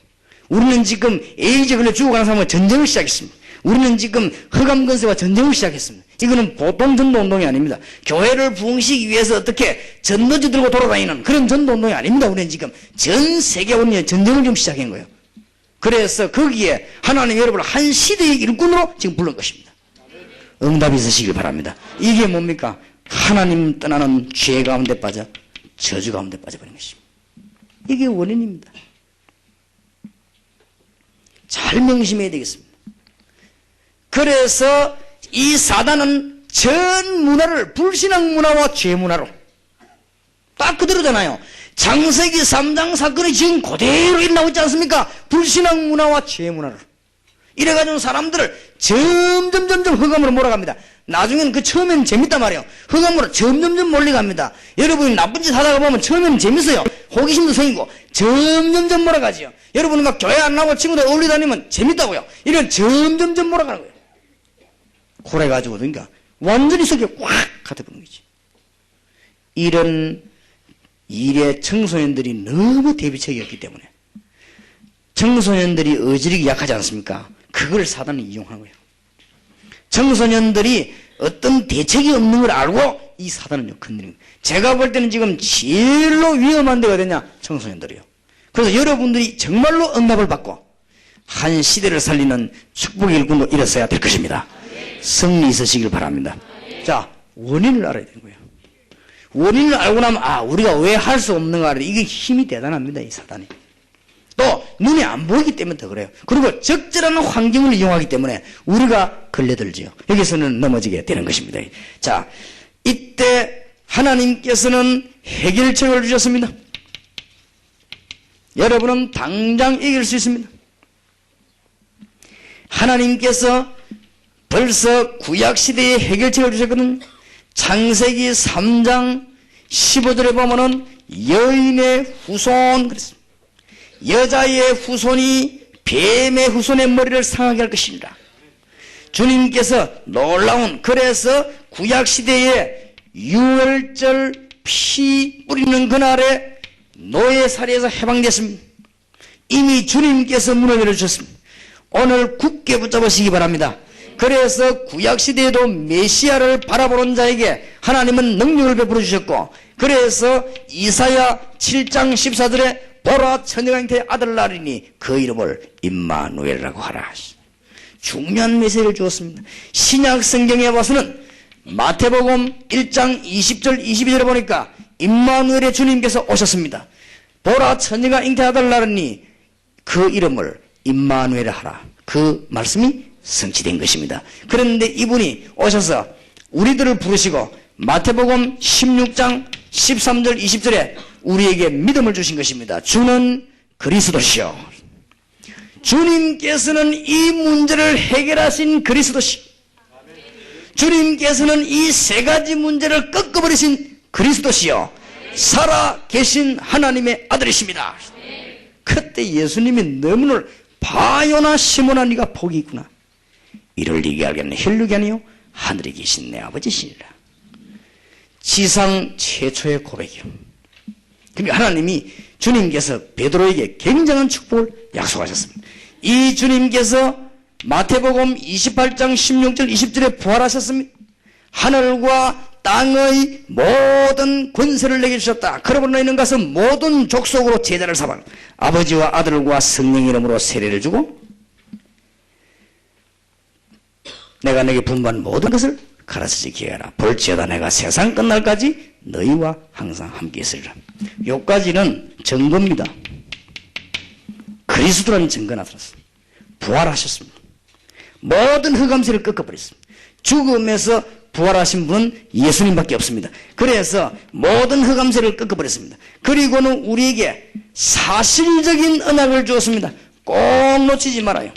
Speaker 1: 우리는 지금 에이즈 걸려 죽어가는 사람과 전쟁을 시작했습니다. 우리는 지금 흑암근세와 전쟁을 시작했습니다. 이거는 보통 전도운동이 아닙니다. 교회를 부흥시키기 위해서 어떻게 전도지 들고 돌아다니는 그런 전도운동이 아닙니다. 우리는 지금 전 세계 원리의 전쟁을 좀 시작한 거예요. 그래서 거기에 하나님 여러분을 한 시대의 일꾼으로 지금 부른 것입니다. 응답이 있으시길 바랍니다. 이게 뭡니까? 하나님 떠나는 죄 가운데 빠져 저주 가운데 빠져버린 것입니다. 이게 원인입니다. 잘 명심해야 되겠습니다. 그래서 이 사단은 전 문화를 불신앙 문화와 죄 문화로 딱 그대로잖아요. 창세기 3장 사건이 지금 그대로 일어나고 있지 않습니까? 불신앙 문화와 죄 문화로 이래가지고 사람들을 점점 흑암으로 몰아갑니다. 나중에는 그 처음에는 재밌단 말이에요. 흑암으로 점점 몰려갑니다. 여러분이 나쁜 짓 하다가 보면 처음에는 재밌어요. 호기심도 생기고 점점 몰아가지요. 여러분이 막 교회 안 나오고 친구들 어울리 다니면 재밌다고요. 이런 점점 몰아가는 거예요. 그래가지고 그러니까 완전히 속에 꽉 갇혀버린 거지. 이런 일에 청소년들이 너무 대비책이 없기 때문에 청소년들이 어지르기 약하지 않습니까? 그걸 사단이 이용하는 거예요. 청소년들이 어떤 대책이 없는 걸 알고 이 사단을 건드리는 거예요. 제가 볼 때는 지금 제일로 위험한 데가 어디냐? 청소년들이요. 그래서 여러분들이 정말로 응답을 받고 한 시대를 살리는 축복의 일꾼으로 일어서야 될 것입니다. 승리 있으시길 바랍니다. 자, 원인을 알아야 되는 거예요. 원인을 알고 나면 우리가 왜 할 수 없는가. 이게 힘이 대단합니다. 이 사단이. 또 눈에 안 보이기 때문에 더 그래요. 그리고 적절한 환경을 이용하기 때문에 우리가 걸려들지요. 여기서는 넘어지게 되는 것입니다. 자, 이때 하나님께서는 해결책을 주셨습니다. 여러분은 당장 이길 수 있습니다. 하나님께서 벌써 구약시대에 해결책을 주셨거든요. 창세기 3장 15절에 보면은 여인의 후손 그랬습니다. 여자의 후손이 뱀의 후손의 머리를 상하게 할 것입니다. 주님께서 놀라운, 그래서 구약시대에 유월절 피 뿌리는 그날에 노예살이에서 해방됐습니다. 이미 주님께서 문을 열어주셨습니다. 오늘 굳게 붙잡으시기 바랍니다. 그래서 구약시대에도 메시아를 바라보는 자에게 하나님은 능력을 베풀어 주셨고, 그래서 이사야 7장 14절에 보라 처녀가 잉태의 아들 낳으리니 그 이름을 임마누엘이라고 하라. 중요한 메시지를 주었습니다. 신약 성경에 와서는 마태복음 1장 20절 22절에 보니까 임마누엘의 주님께서 오셨습니다. 보라 처녀가 잉태의 아들 낳으리니 그 이름을 임마누엘이라 하라. 그 말씀이 성취된 것입니다. 그런데 이분이 오셔서 우리들을 부르시고 마태복음 16장 13절 20절에 우리에게 믿음을 주신 것입니다. 주는 그리스도시요. 주님께서는 이 문제를 해결하신 그리스도시요. 주님께서는 이 세 가지 문제를 꺾어버리신 그리스도시요. 살아 계신 하나님의 아들이십니다. 그때 예수님이 너무나 바요나 시몬아 네가 복이 있구나. 이를 네게 알겠네. 혈육이 아니요 하늘에 계신 내 아버지시니라. 지상 최초의 고백이요. 그러니까 하나님이 주님께서 베드로에게 굉장한 축복을 약속하셨습니다. 이 주님께서 마태복음 28장 16절 20절에 부활하셨습니다. 하늘과 땅의 모든 권세를 내게 주셨다. 그러므로 너희는 가서 모든 족속으로 제자를 삼아 아버지와 아들과 성령 이름으로 세례를 주고 내가 내게 분부한 모든 것을 가르치지 기하라. 볼지어다 내가 세상 끝날까지 너희와 항상 함께 있으리라. 요까지는 증거입니다. 그리스도라는 증거 나타났습니다. 부활하셨습니다. 모든 흑암세를 꺾어버렸습니다. 죽음에서 부활하신 분은 예수님밖에 없습니다. 그래서 모든 흑암세를 꺾어버렸습니다. 그리고는 우리에게 사실적인 언약을 주었습니다. 꼭 놓치지 말아요.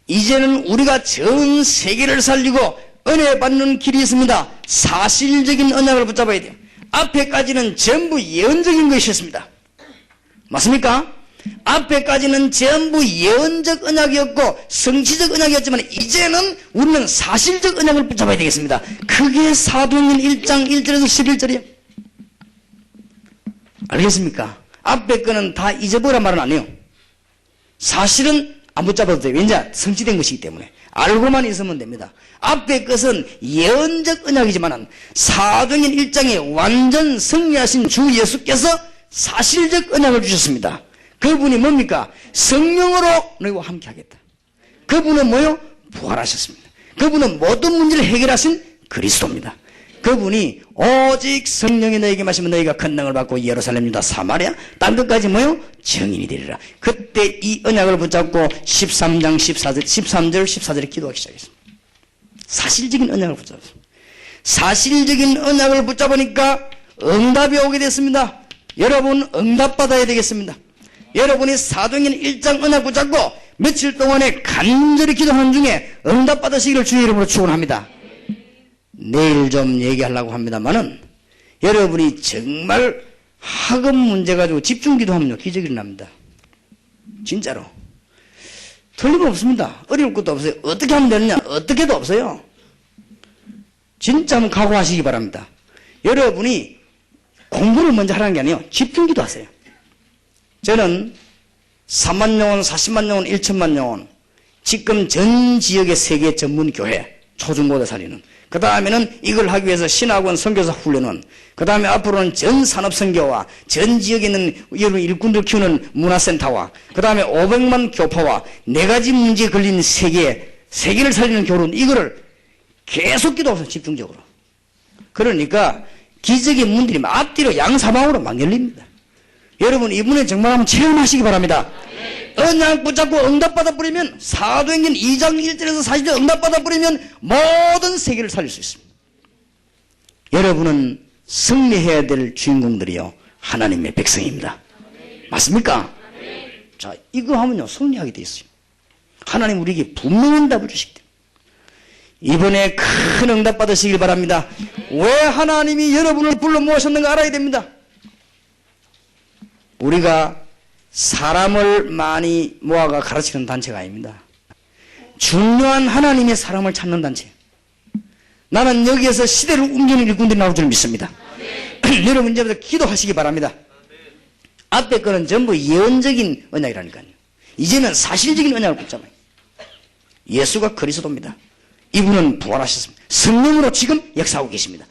Speaker 1: 이제는 우리가 전 세계를 살리고 은혜 받는 길이 있습니다. 사실적인 언약을 붙잡아야 돼요. 앞에까지는 전부 예언적인 것이었습니다. 맞습니까? 앞에까지는 전부 예언적 언약이었고 성취적 언약이었지만 이제는 우리는 사실적 언약을 붙잡아야 되겠습니다. 그게 사도행전 1장 1절에서 11절이에요. 알겠습니까? 앞에 거는 다 잊어버리란 말은 안 해요. 사실은 안 붙잡아도 돼요. 왜냐? 성취된 것이기 때문에. 알고만 있으면 됩니다. 앞에 것은 예언적 언약이지만 사도행전 1장에 완전 승리하신 주 예수께서 사실적 언약을 주셨습니다. 그분이 뭡니까? 성령으로 너희와 함께 하겠다. 그분은 뭐요? 부활하셨습니다. 그분은 모든 문제를 해결하신 그리스도입니다. 그분이 오직 성령이 너에게 마시면 너희가 권능을 받고 예루살렘 유다 사마리아 딴 데까지 뭐요? 증인이 되리라. 그때 이 언약을 붙잡고 13장 13절 14절에 기도하기 시작했습니다. 사실적인 언약을 붙잡았습니다. 사실적인 언약을 붙잡으니까 응답이 오게 됐습니다. 여러분 응답받아야 되겠습니다. 여러분이 사도행전 1장 언약 붙잡고 며칠 동안에 간절히 기도하는 중에 응답받으시기를 주의 이름으로 축원합니다. 내일 좀 얘기하려고 합니다만은 여러분이 정말 학업 문제 가지고 집중 기도하면요 기적이 일어납니다. 진짜로 틀림없습니다. 어려울 것도 없어요. 어떻게 하면 되느냐? 어떻게 해도 없어요. 진짜 한번 각오하시기 바랍니다. 여러분이 공부를 먼저 하라는 게 아니에요. 집중 기도하세요. 저는 3만 영혼, 40만 영혼, 1천만 영혼 지금 전 지역의 세계 전문 교회 초중고대 살리는 그 다음에는 이걸 하기 위해서 신학원 선교사 훈련은 그 다음에 앞으로는 전 산업선교와 전 지역에 있는 여러분 일꾼들 키우는 문화센터와 그 다음에 500만 교파와 4가지 문제에 걸린 세계를 살리는 교론 이거를 계속 기도하세요. 집중적으로. 그러니까 기적의 문들이 앞뒤로 양사방으로 막 열립니다. 여러분 이분에 정말 한번 체험하시기 바랍니다. 언약 붙잡고 응답받아 버리면 사도행전 2장 1절에서 40절 응답받아 버리면 모든 세계를 살릴 수 있습니다. 여러분은 승리해야 될 주인공들이요 하나님의 백성입니다. 맞습니까? 자, 이거 하면요, 승리하게 돼 있어요. 하나님 우리에게 분명한 답을 주시기 때문에. 이번에 큰 응답 받으시길 바랍니다. 왜 하나님이 여러분을 불러 모으셨는가 알아야 됩니다. 우리가 사람을 많이 모아가 가르치는 단체가 아닙니다. 중요한 하나님의 사람을 찾는 단체. 나는 여기에서 시대를 옮기는 일꾼들이 나올 줄 믿습니다. 여러분 이제부터 기도하시기 바랍니다. 앞에 거는 전부 예언적인 언약이라니까요. 이제는 사실적인 언약을 붙잖아요. 예수가 그리스도입니다. 이분은 부활하셨습니다. 성령으로 지금 역사하고 계십니다.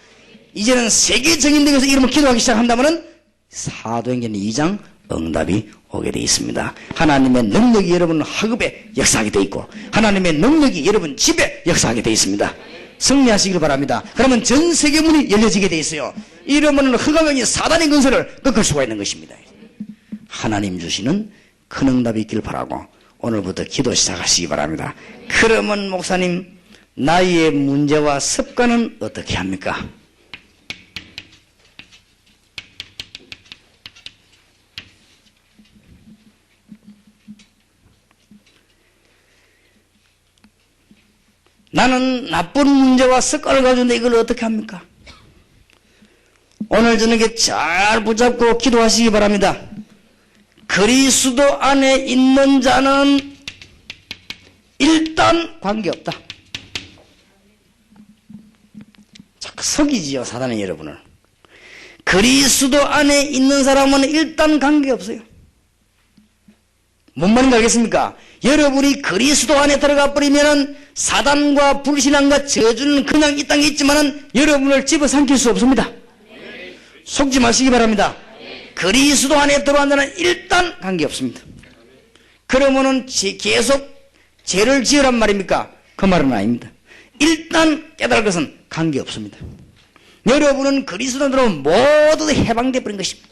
Speaker 1: 이제는 세계 정인들에서 이름을 기도하기 시작한다면 사도행전 2장 응답이 오게 되어 있습니다. 하나님의 능력이 여러분 학업에 역사하게 되어 있고 하나님의 능력이 여러분 집에 역사하게 되어 있습니다. 승리하시길 바랍니다. 그러면 전 세계 문이 열려지게 되어 있어요. 이러면 흑암이 사단의 근세를 꺾을 수가 있는 것입니다. 하나님 주시는 큰 응답이 있길 바라고 오늘부터 기도 시작하시기 바랍니다. 그러면 목사님, 나의 문제와 습관은 어떻게 합니까? 나는 나쁜 문제와 습관을 가지고 이걸 어떻게 합니까? 오늘 저녁에 잘 붙잡고 기도하시기 바랍니다. 그리스도 안에 있는 자는 일단 관계없다. 자꾸 속이지요, 사단은 여러분을. 그리스도 안에 있는 사람은 일단 관계없어요. 뭔 말인지 알겠습니까? 여러분이 그리스도 안에 들어가 버리면은 사단과 불신앙과 저주는 그냥 이 땅에 있지만은 여러분을 집어삼킬 수 없습니다. 속지 마시기 바랍니다. 그리스도 안에 들어간 자는 일단 관계없습니다. 그러면은 계속 죄를 지으란 말입니까? 그 말은 아닙니다. 일단 깨달을 것은 관계없습니다. 여러분은 그리스도로 들어오면 모두 해방되어 버린 것입니다.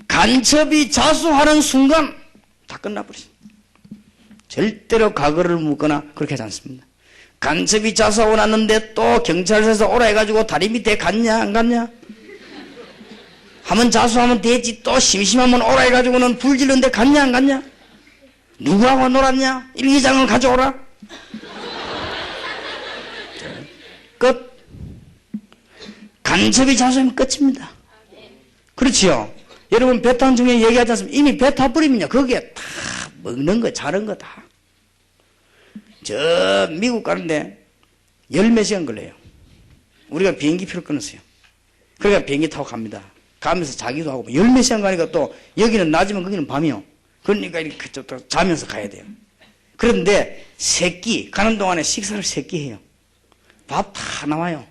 Speaker 1: 간첩이 자수하는 순간 다 끝나버렸습니다. 절대로 과거를 묻거나 그렇게 하지 않습니다. 간첩이 자수하고 났는데 또 경찰서에서 오라 해가지고 다리 밑에 갔냐 안 갔냐? 하면 자수하면 되지. 또 심심하면 오라 해가지고는 불 지르는데 갔냐 안 갔냐? 누구하고 놀았냐? 일기장을 가져오라. 끝. 간첩이 자수하면 끝입니다. 그렇지요? 여러분 배탄 중에 얘기하지 않습니까? 이미 배 타버리면요 거기에 다 먹는 거 자른 거 다. 저 미국 가는데 10몇 시간 걸려요. 우리가 비행기 표를 끊었어요. 그러니까 비행기 타고 갑니다. 가면서 자기도 하고 10몇 시간 가니까 또 여기는 낮이면 거기는 밤이요. 그러니까 이렇게 또 자면서 가야 돼요. 그런데 세끼 가는 동안에 식사를 세끼 해요. 밥 다 나와요.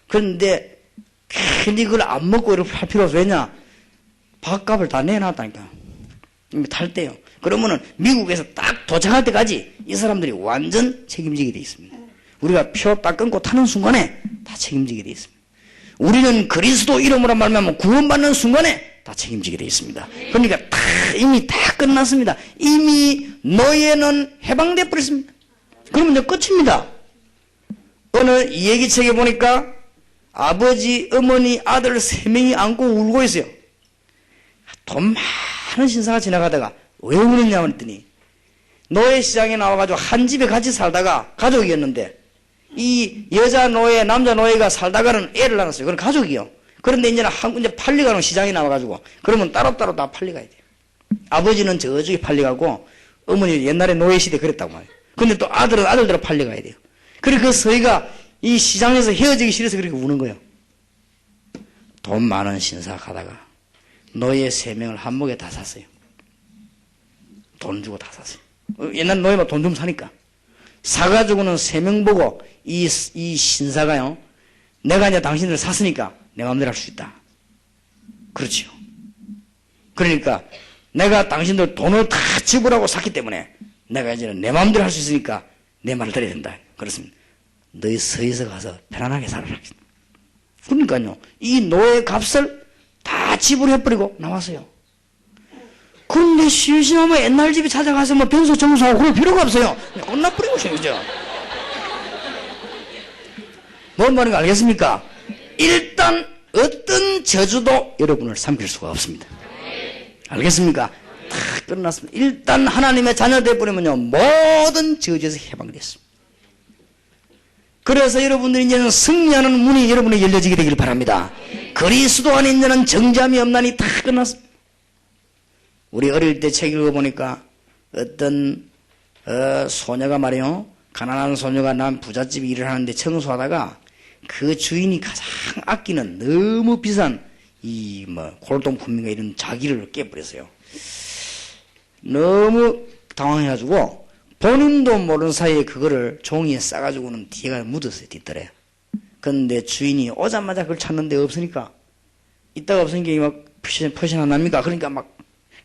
Speaker 1: 그런데 괜히 그걸 안 먹고 이렇게 할 필요 없어. 왜냐? 밥값을 다 내놨다니까. 탈 때요. 그러면은 미국에서 딱 도착할 때까지 이 사람들이 완전 책임지게 돼 있습니다. 우리가 표 딱 끊고 타는 순간에 다 책임지게 돼 있습니다. 우리는 그리스도 이름으로 말하면 구원받는 순간에 다 책임지게 돼 있습니다. 그러니까 이미 다 끝났습니다. 이미 노예는 해방돼 버렸습니다. 그러면 이제 끝입니다. 오늘 이 얘기책에 보니까 아버지, 어머니, 아들 3명이 안고 울고 있어요. 돈 많은 신사가 지나가다가 왜 울었냐고 했더니 노예시장에 나와가지고 한 집에 같이 살다가 가족이었는데 이 여자 노예, 남자 노예가 살다가는 애를 낳았어요. 그건 가족이요. 그런데 이제 팔려가는 시장에 나와가지고 그러면 따로따로 다 팔려가야 돼요. 아버지는 저쪽에 팔려가고 어머니 옛날에 노예시대 그랬다고 말이에요. 근데 또 아들은 아들대로 팔려가야 돼요. 그리고 그 서희가 이 시장에서 헤어지기 싫어서 그렇게 우는 거예요. 돈 많은 신사 가다가 노예 3명을 한목에 다 샀어요. 돈 주고 다 샀어요. 옛날 노예만 돈 좀 사니까. 사가지고는 3명 보고 이 신사가요. 내가 이제 당신들을 샀으니까 내 마음대로 할 수 있다. 그렇지요. 그러니까 내가 당신들 돈을 다 지불하고 샀기 때문에 내가 이제는 내 마음대로 할 수 있으니까 내 말을 들어야 된다. 그렇습니다. 너희 서에서 가서 편안하게 살아라. 그러니까요. 이 노예 값을 다 지불해버리고 나왔어요. 그런데 심심하면 옛날 집에 찾아가서 뭐 변소 청소하고 그럴 필요가 없어요. 끝나버리고 싶어요. 그죠? 뭔 말인가 알겠습니까? 일단 어떤 저주도 여러분을 삼킬 수가 없습니다. 알겠습니까? 다 끝났습니다. 일단 하나님의 자녀 되어버리면요, 모든 저주에서 해방됐습니다. 그래서 여러분들이 이제는 승리하는 문이 여러분에게 열려지게 되길 바랍니다. 그리스도 안에 있는 정죄함이 없나니 다 끝났습니다. 우리 어릴 때 책 읽어보니까 어떤 소녀가 말이요, 가난한 소녀가 난 부잣집 일을 하는데 청소하다가 그 주인이 가장 아끼는 너무 비싼 이 골동품인가 이런 자기를 깨버렸어요. 너무 당황해가지고 본인도 모르는 사이에 그거를 종이에 싸가지고는 뒤에가 묻었어요, 뒷뜰에. 그런데 주인이 오자마자 그걸 찾는데 없으니까, 이따가 없으니까 막 표시 안 납니까? 그러니까 막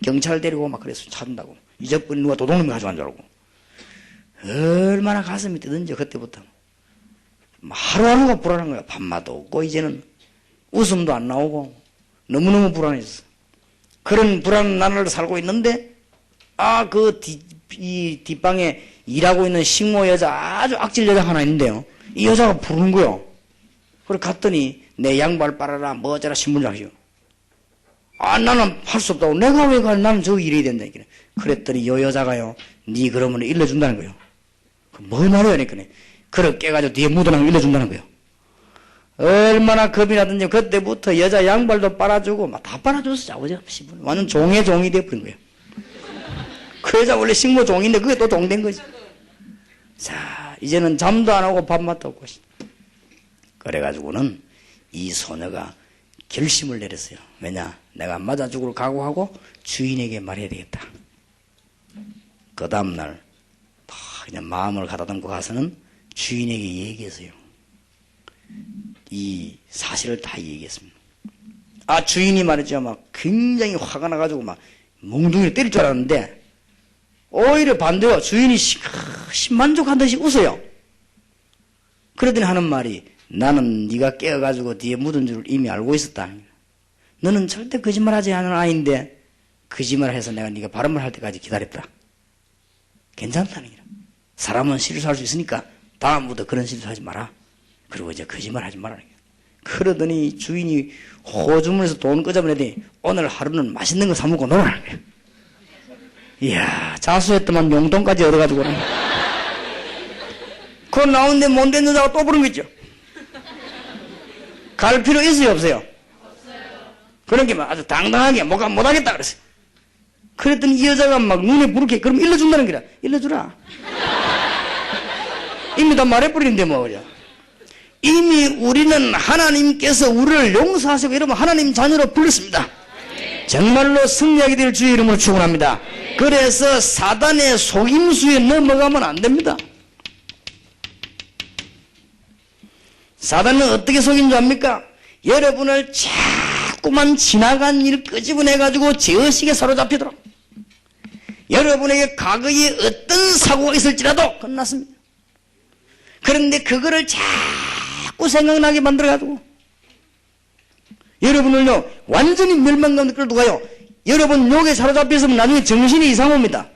Speaker 1: 경찰 데리고 막 그랬어요. 찾는다고. 이제껏 누가 도둑놈이 가져간 줄 알고. 얼마나 가슴이 뜨던지 그때부터. 하루하루가 불안한 거야. 밥맛도 없고 이제는 웃음도 안 나오고 너무너무 불안해졌어. 그런 불안한 나날을 살고 있는데 그 뒷방에 일하고 있는 식모 여자, 아주 악질 여자 하나 있는데요. 이 여자가 부르는 거요. 그래 갔더니 내 양발 빨아라 뭐 어쩌라 신문장이요. 나는 할 수 없다고. 내가 왜 가? 나는 저 일해야 된다. 그랬더니 이 여자가요, 니 그러면 일러준다는 거예요. 뭘 말해야 하니까. 그렇게 깨가지고 뒤에 묻어나면 일러준다는 거예요. 얼마나 겁이 나든지 그때부터 여자 양발도 빨아주고 막 다 빨아줬어. 자고자 완전 종이 돼버린 거예요. 그 여자 원래 식모 종인데 그게 또 종된 거지. 자, 이제는 잠도 안 오고 밥맛도 없고. 그래가지고는 이 소녀가 결심을 내렸어요. 왜냐? 내가 맞아 죽을 각오하고 주인에게 말해야 되겠다. 그 다음날 그냥 마음을 가다듬고 가서는 주인에게 얘기했어요. 이 사실을 다 얘기했습니다. 주인이 말이죠. 막 굉장히 화가 나가지고 막 몽둥이를 때릴 줄 알았는데 오히려 반대로 주인이 만족한 듯이 웃어요. 그러더니 하는 말이, 나는 네가 깨어가지고 뒤에 묻은 줄 이미 알고 있었다. 너는 절대 거짓말하지 않은 아이인데 거짓말해서 내가 네가 발음을 할 때까지 기다렸다. 괜찮다는 거야. 사람은 실수할 수 있으니까 다음부터 그런 실수하지 마라. 그리고 이제 거짓말하지 말라는 거야. 그러더니 주인이 호주머니에서 돈 끄집어내더니 오늘 하루는 맛있는 거 사 먹고 놀아라는 거야. 이야, 자수했더만 용돈까지 얻어가지고 그거 나오는데 못된 여자가 또 부른 거 있죠. 갈 필요 있어요, 없어요? 그러니까 아주 당당하게 못하겠다 그랬어요. 그랬더니 이 여자가 막 눈에 부르게, 그럼 일러준다는 거야. 일러주라. 이미 다 말해버리는데 뭐 그래. 이미 우리는 하나님께서 우리를 용서하시고 이러면 하나님 자녀로 불렀습니다. 정말로 승리하게 될 주의 이름으로 축원합니다. 그래서 사단의 속임수에 넘어가면 안 됩니다. 사단은 어떻게 속인 줄 압니까? 여러분을 자꾸만 지나간 일 끄집어내가지고 제의식에 사로잡히도록, 여러분에게 과거에 어떤 사고가 있을지라도 끝났습니다. 그런데 그거를 자꾸 생각나게 만들어가지고 여러분을요 완전히 멸망 가운데 끌어두가요. 여러분 욕에 사로잡혀서 나중에 정신이 이상 옵니다.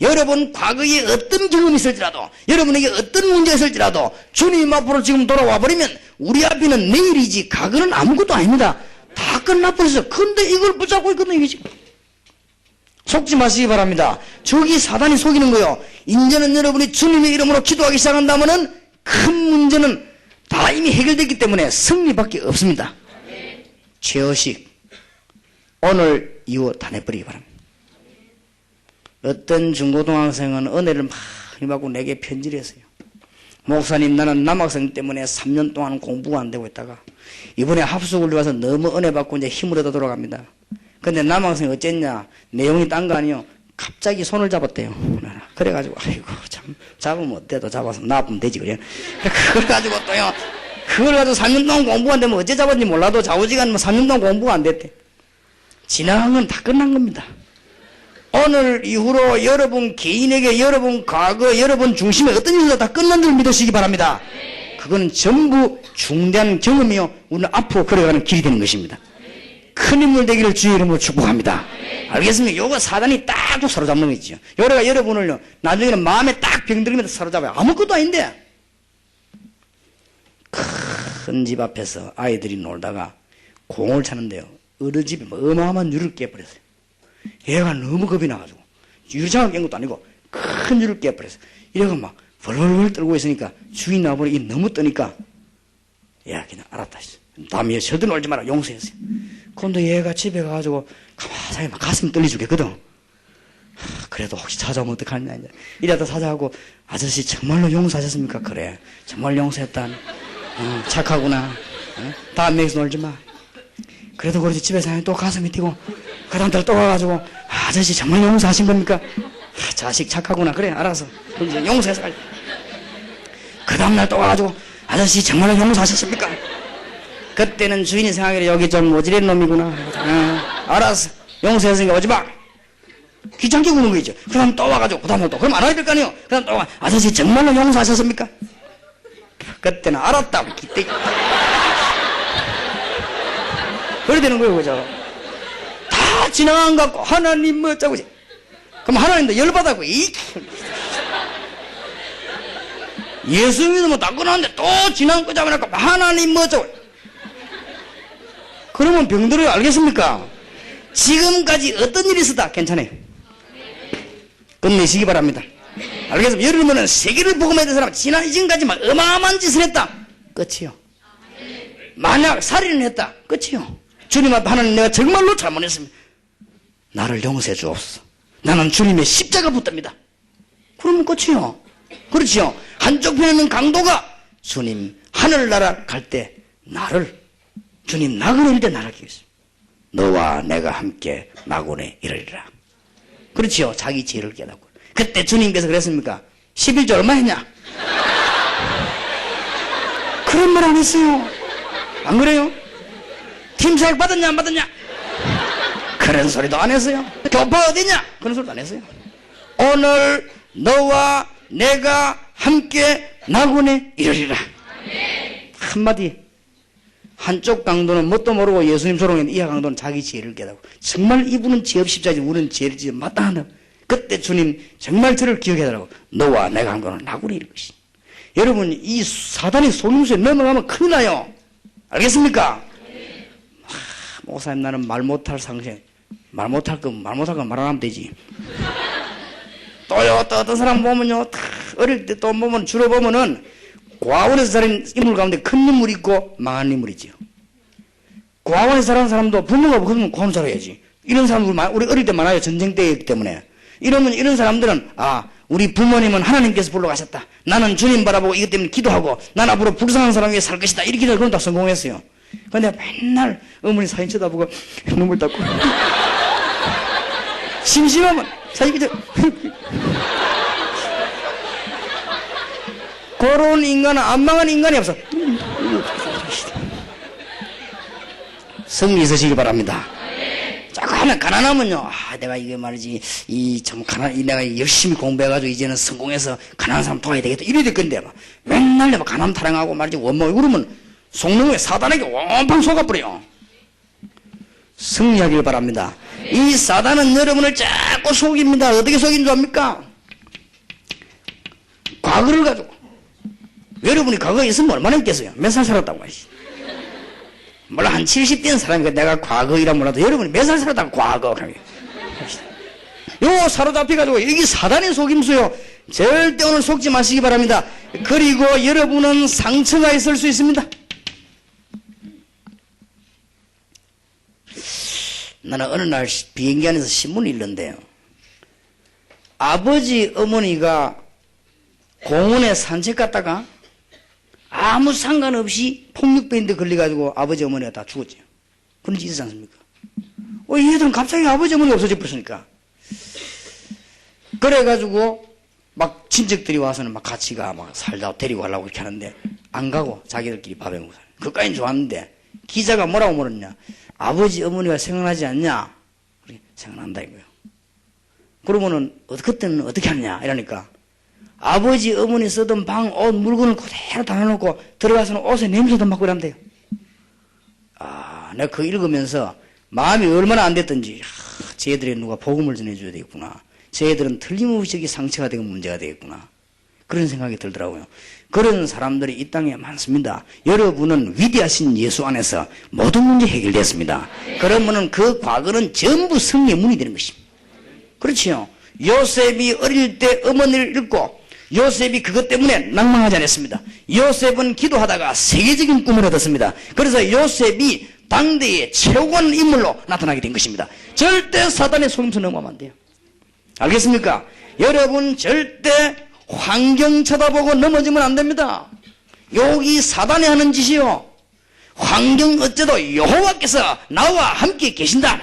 Speaker 1: 여러분 과거에 어떤 경험이 있을지라도, 여러분에게 어떤 문제가 있을지라도 주님 앞으로 지금 돌아와 버리면 우리 앞에는 내일이지 과거는 아무것도 아닙니다. 다 끝나버렸어요. 근데 이걸 붙잡고 있거든요. 이게 지금. 속지 마시기 바랍니다. 저기 사단이 속이는 거요. 이제는 여러분이 주님의 이름으로 기도하기 시작한다면은 큰 문제는 다 이미 해결됐기 때문에 승리밖에 없습니다. 죄의식 오늘 이후 다 내버리기 바랍니다. 어떤 중고등학생은 은혜를 많이 받고 내게 편지를 했어요. 목사님, 나는 남학생 때문에 3년 동안 공부가 안 되고 있다가 이번에 합숙을 와서 너무 은혜 받고 이제 힘을 얻어 돌아갑니다. 근데 남학생이 어쨌냐, 내용이 딴 거 아니요, 갑자기 손을 잡았대요. 그래가지고 아이고 참, 잡으면 어때도 잡아서 나쁘면 되지 그래. 그래가지고 또요, 그걸 가지고 3년 동안 공부가 안 되면 어째 잡았는지 몰라도 좌우지간 3년 동안 공부가 안 됐대. 지나간 건 다 끝난 겁니다. 오늘 이후로 여러분 개인에게, 여러분 과거, 여러분 중심에 어떤 일도 다 끝난 줄 믿으시기 바랍니다. 그건 전부 중대한 경험이요, 우리는 앞으로 걸어가는 길이 되는 것입니다. 큰 인물 되기를 주의 이름으로 축복합니다. 알겠습니까? 요거 사단이 딱 사로잡는 거 있죠. 요래가 여러분을요, 나중에는 마음에 딱 병들면서 사로잡아요. 아무것도 아닌데. 큰 집 앞에서 아이들이 놀다가 공을 차는데요. 어느 집에 어마어마한 유리를 깨버렸어요. 얘가 너무 겁이 나가지고 유리창을 깬 것도 아니고 큰 유리를 깨버렸어요. 이래가 막 벌벌벌 떨고 있으니까 주인 나와보니 이 너무 뜨니까 얘가 그냥 알았다 했어. 다음에 절대 놀지 마라 용서했어요. 근데 얘가 집에 가가지고 가만히 막 가슴이 떨려 죽겠거든. 그래도 혹시 찾아오면 어떡하냐 이제 이러다 찾아가고 아저씨 정말로 용서하셨습니까? 그래 정말 용서했다. 착하구나. 다음에 여기서 놀지 마. 그래도 그렇지 집에서 또 가슴이 뛰고 그 다음 달 또 가가지고 아저씨 정말 용서하신 겁니까? 자식 착하구나. 그래 알아서 이제 용서해서 가자. 그 다음날 또 가가지고 아저씨 정말로 용서하셨습니까? 그때는 주인이 생각해 여기 좀 모질한 놈이구나. 알았어 용서했으니까 오지마. 귀찮게 구는 거있죠. 그 다음 또 와가지고 그 다음에 또 그럼 안 와야 될 거 아니에요. 그 다음 또 와 아저씨 정말로 용서하셨습니까? 그때는 알았다고 기대 그래 되는 거예요. 그죠? 다 지나간 것 같고 하나님 뭐 어쩌고 그럼 하나님도 열받았고 예수 믿으면 다 끊었는데 또 지나간 거 잡아놓고 하나님 뭐 어쩌고 그러면 병들어요. 알겠습니까? 지금까지 어떤 일이 있었다 괜찮아요. 끝내시기 바랍니다. 알겠습니까? 여러분은 세계를 복음해야 될 사람 지금까지 막 어마어마한 짓을 했다 끝이요. 만약 살인을 했다 끝이요. 주님 앞에 하나님 내가 정말로 잘못했습니다. 나를 용서해 주옵소서. 나는 주님의 십자가 붙듭니다. 그러면 끝이요. 그렇지요. 한쪽 편에 있는 강도가 주님 하늘나라 갈 때 나를 주님 낙원에 이를 때 나를 끼겠습니다. 너와 내가 함께 낙원에 이르리라. 그렇지요. 자기 죄를 깨닫고. 그때 주님께서 그랬습니까? 11조 얼마 했냐? 그런 말 안 했어요. 안 그래요? 팀사역 받았냐 안 받았냐? 그런 소리도 안 했어요. 교파 어디냐? 그런 소리도 안 했어요. 오늘 너와 내가 함께 낙원에 이르리라. 한마디. 한쪽 강도는 뭣도 모르고 예수님 조롱했는데 이하 강도는 자기 죄를 깨닫고 정말 이분은 죄 없이 십자지 우리는 죄를 지어 마땅하다. 그때 주님 정말 저를 기억해달라고 너와 내가 한 거는 낙원에 이를 것이. 여러분 이 사단의 속임수에 넘어가면 큰일 나요. 알겠습니까? 목사님 나는 말 못할 상세 말 못할 거 말 안 하면 되지. 또요 또 어떤 사람 보면요 어릴 때 또 보면 주로 보면은 고아원에서 자란 인물 가운데 큰 인물이 있고 망한 인물이 있지요. 고아원에서 자란 사람도 부모가 그러면 고아원 자라야지. 이런 사람들 우리 어릴 때 많아요. 전쟁 때이기 때문에. 이런 사람들은 우리 부모님은 하나님께서 불러가셨다. 나는 주님 바라보고 이것 때문에 기도하고 난 앞으로 불쌍한 사람 위해 살 것이다. 이렇게 그건 다 성공했어요. 근데 맨날 어머니 사진 쳐다보고 눈물 닦고 심심하면 사진 그저 그런 인간은 안 망한 인간이 없어. 성리 있으시기 바랍니다. 자꾸 하나 가난하면요. 내가 이게 말이지, 내가 열심히 공부해가지고 이제는 성공해서 가난한 사람 도와야 되겠다. 이래야 될 건데, 맨날 내가 가난 타령하고 말이지, 원망, 그러면 속는 에 사단에게 원팡 속아버려요. 승리하길 바랍니다. 이 사단은 여러분을 자꾸 속입니다. 어떻게 속인 줄 압니까? 과거를 가지고. 여러분이 과거에 있으면 얼마나 있겠어요? 몇 살 살았다고 하시. 물론 한 70대인 사람이니까 내가 과거이라 몰라도 여러분이 몇 살 살았다고 과거. 요 사로잡혀가지고 이게 사단의 속임수요. 절대 오늘 속지 마시기 바랍니다. 그리고 여러분은 상처가 있을 수 있습니다. 나는 어느 날 비행기 안에서 신문을 읽는데요. 아버지 어머니가 공원에 산책 갔다가 아무 상관없이 폭력배인데 걸려가지고 아버지 어머니가 다 죽었죠. 그런 짓 있지 않습니까? 얘들은 갑자기 아버지 어머니가 없어져 버렸으니까. 그래가지고 막 친척들이 와서는 막 같이 막 살다 데리고 가려고 이렇게 하는데 안 가고 자기들끼리 밥해 먹고 살아요. 그까지는 좋았는데 기자가 뭐라고 물었냐. 아버지 어머니가 생각나지 않냐? 생각난다 이거예요. 그러면은 그때는 어떻게 하냐 이러니까 아버지 어머니 쓰던 방 옷 물건을 그대로 다 놔놓고 들어가서는 옷에 냄새도 맡고 이란대요. 내가 그거 읽으면서 마음이 얼마나 안 됐던지 쟤들에 누가 복음을 전해줘야 되겠구나. 쟤들은 틀림없이 상처가 되고 문제가 되겠구나. 그런 생각이 들더라고요. 그런 사람들이 이 땅에 많습니다. 여러분은 위대하신 예수 안에서 모든 문제 해결됐습니다. 그러면은 그 과거는 전부 승리의 문이 되는 것입니다. 그렇지요. 요셉이 어릴 때 어머니를 잃고 요셉이 그것 때문에 낭망하지 않았습니다. 요셉은 기도하다가 세계적인 꿈을 얻었습니다. 그래서 요셉이 당대의 최고한 인물로 나타나게 된 것입니다. 절대 사단의 속임수 넘어가면 안 돼요. 알겠습니까? 여러분 절대 환경 쳐다보고 넘어지면 안 됩니다. 여기 사단이 하는 짓이요. 환경 어째도 여호와께서 나와 함께 계신다.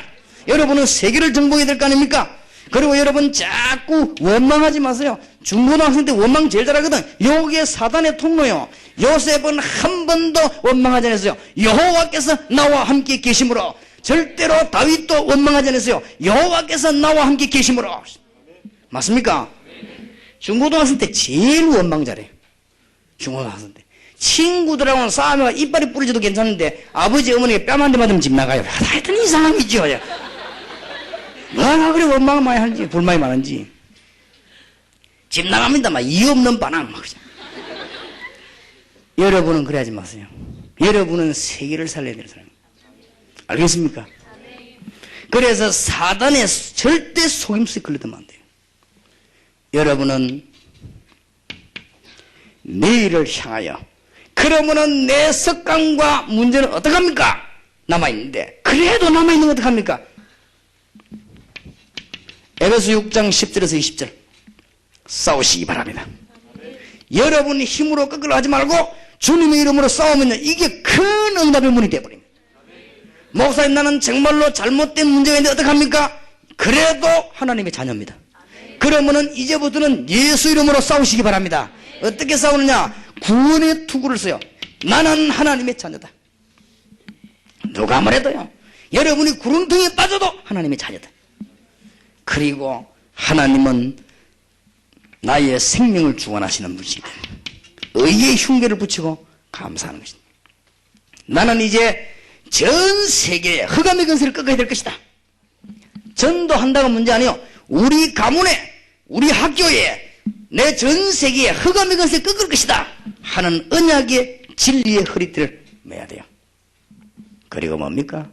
Speaker 1: 여러분은 세계를 정복해야 될 거 아닙니까? 그리고 여러분 자꾸 원망하지 마세요. 중고등학생 때 원망 제일 잘하거든. 여기에 사단의 통로요. 요셉은 한 번도 원망하지 않았어요. 여호와께서 나와 함께 계심으로. 절대로 다윗도 원망하지 않았어요. 여호와께서 나와 함께 계심으로. 맞습니까? 중고등학생 때 제일 원망 잘해요. 중고등학생 때. 친구들하고는 싸우면 이빨이 부러져도 괜찮은데 아버지 어머니가 뺨 한 대 맞으면 집 나가요. 하여튼 이상이죠. 뭐가 그래 원망을 많이 하는지 불만이 많은지. 집 나갑니다. 막 이유 없는 반항 막. 여러분은 그래하지 마세요. 여러분은 세계를 살려야 되는 사람입니다. 알겠습니까? 그래서 사단의 절대 속임수에 걸려들면 안 돼요. 여러분은 내일을 향하여 그러면은 내 석강과 문제는 어떡합니까? 남아있는데 그래도 남아있는 건 어떡합니까? 에베소 6장 10절에서 20절 싸우시기 바랍니다. 여러분 힘으로 끄끌어 하지 말고 주님의 이름으로 싸우면 이게 큰 응답의 문이 되어버립니다. 목사님 나는 정말로 잘못된 문제가 있는데 어떡합니까? 그래도 하나님의 자녀입니다. 그러면은 이제부터는 예수 이름으로 싸우시기 바랍니다. 어떻게 싸우느냐? 구원의 투구를 써요. 나는 하나님의 자녀다. 누가 뭐래도요. 여러분이 구렁텅이에 빠져도 하나님의 자녀다. 그리고 하나님은 나의 생명을 주관하시는 분이시다. 의의 흉계를 붙이고 감사하는 것이다. 나는 이제 전 세계에 흑암의 근세를 꺾어야 될 것이다. 전도한다가 문제 아니요. 우리 가문에 우리 학교에 내 전 세계에 흑암의 근세를 꺾을 것이다 하는 언약의 진리의 허리띠를 매야 돼요. 그리고 뭡니까?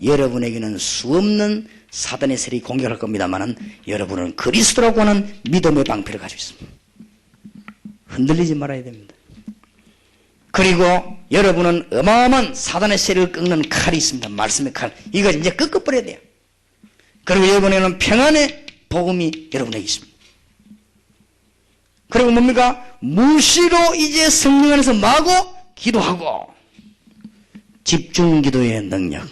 Speaker 1: 여러분에게는 수없는 사단의 세력이 공격할 겁니다만은 여러분은 그리스도라고 하는 믿음의 방패를 가지고 있습니다. 흔들리지 말아야 됩니다. 그리고 여러분은 어마어마한 사단의 세력을 꺾는 칼이 있습니다. 말씀의 칼. 이거 이제 꺾어버려야 돼요. 그리고 여러분에게는 평안의 복음이 여러분에게 있습니다. 그리고 뭡니까? 무시로 이제 성령 안에서 마구 기도하고 집중 기도의 능력.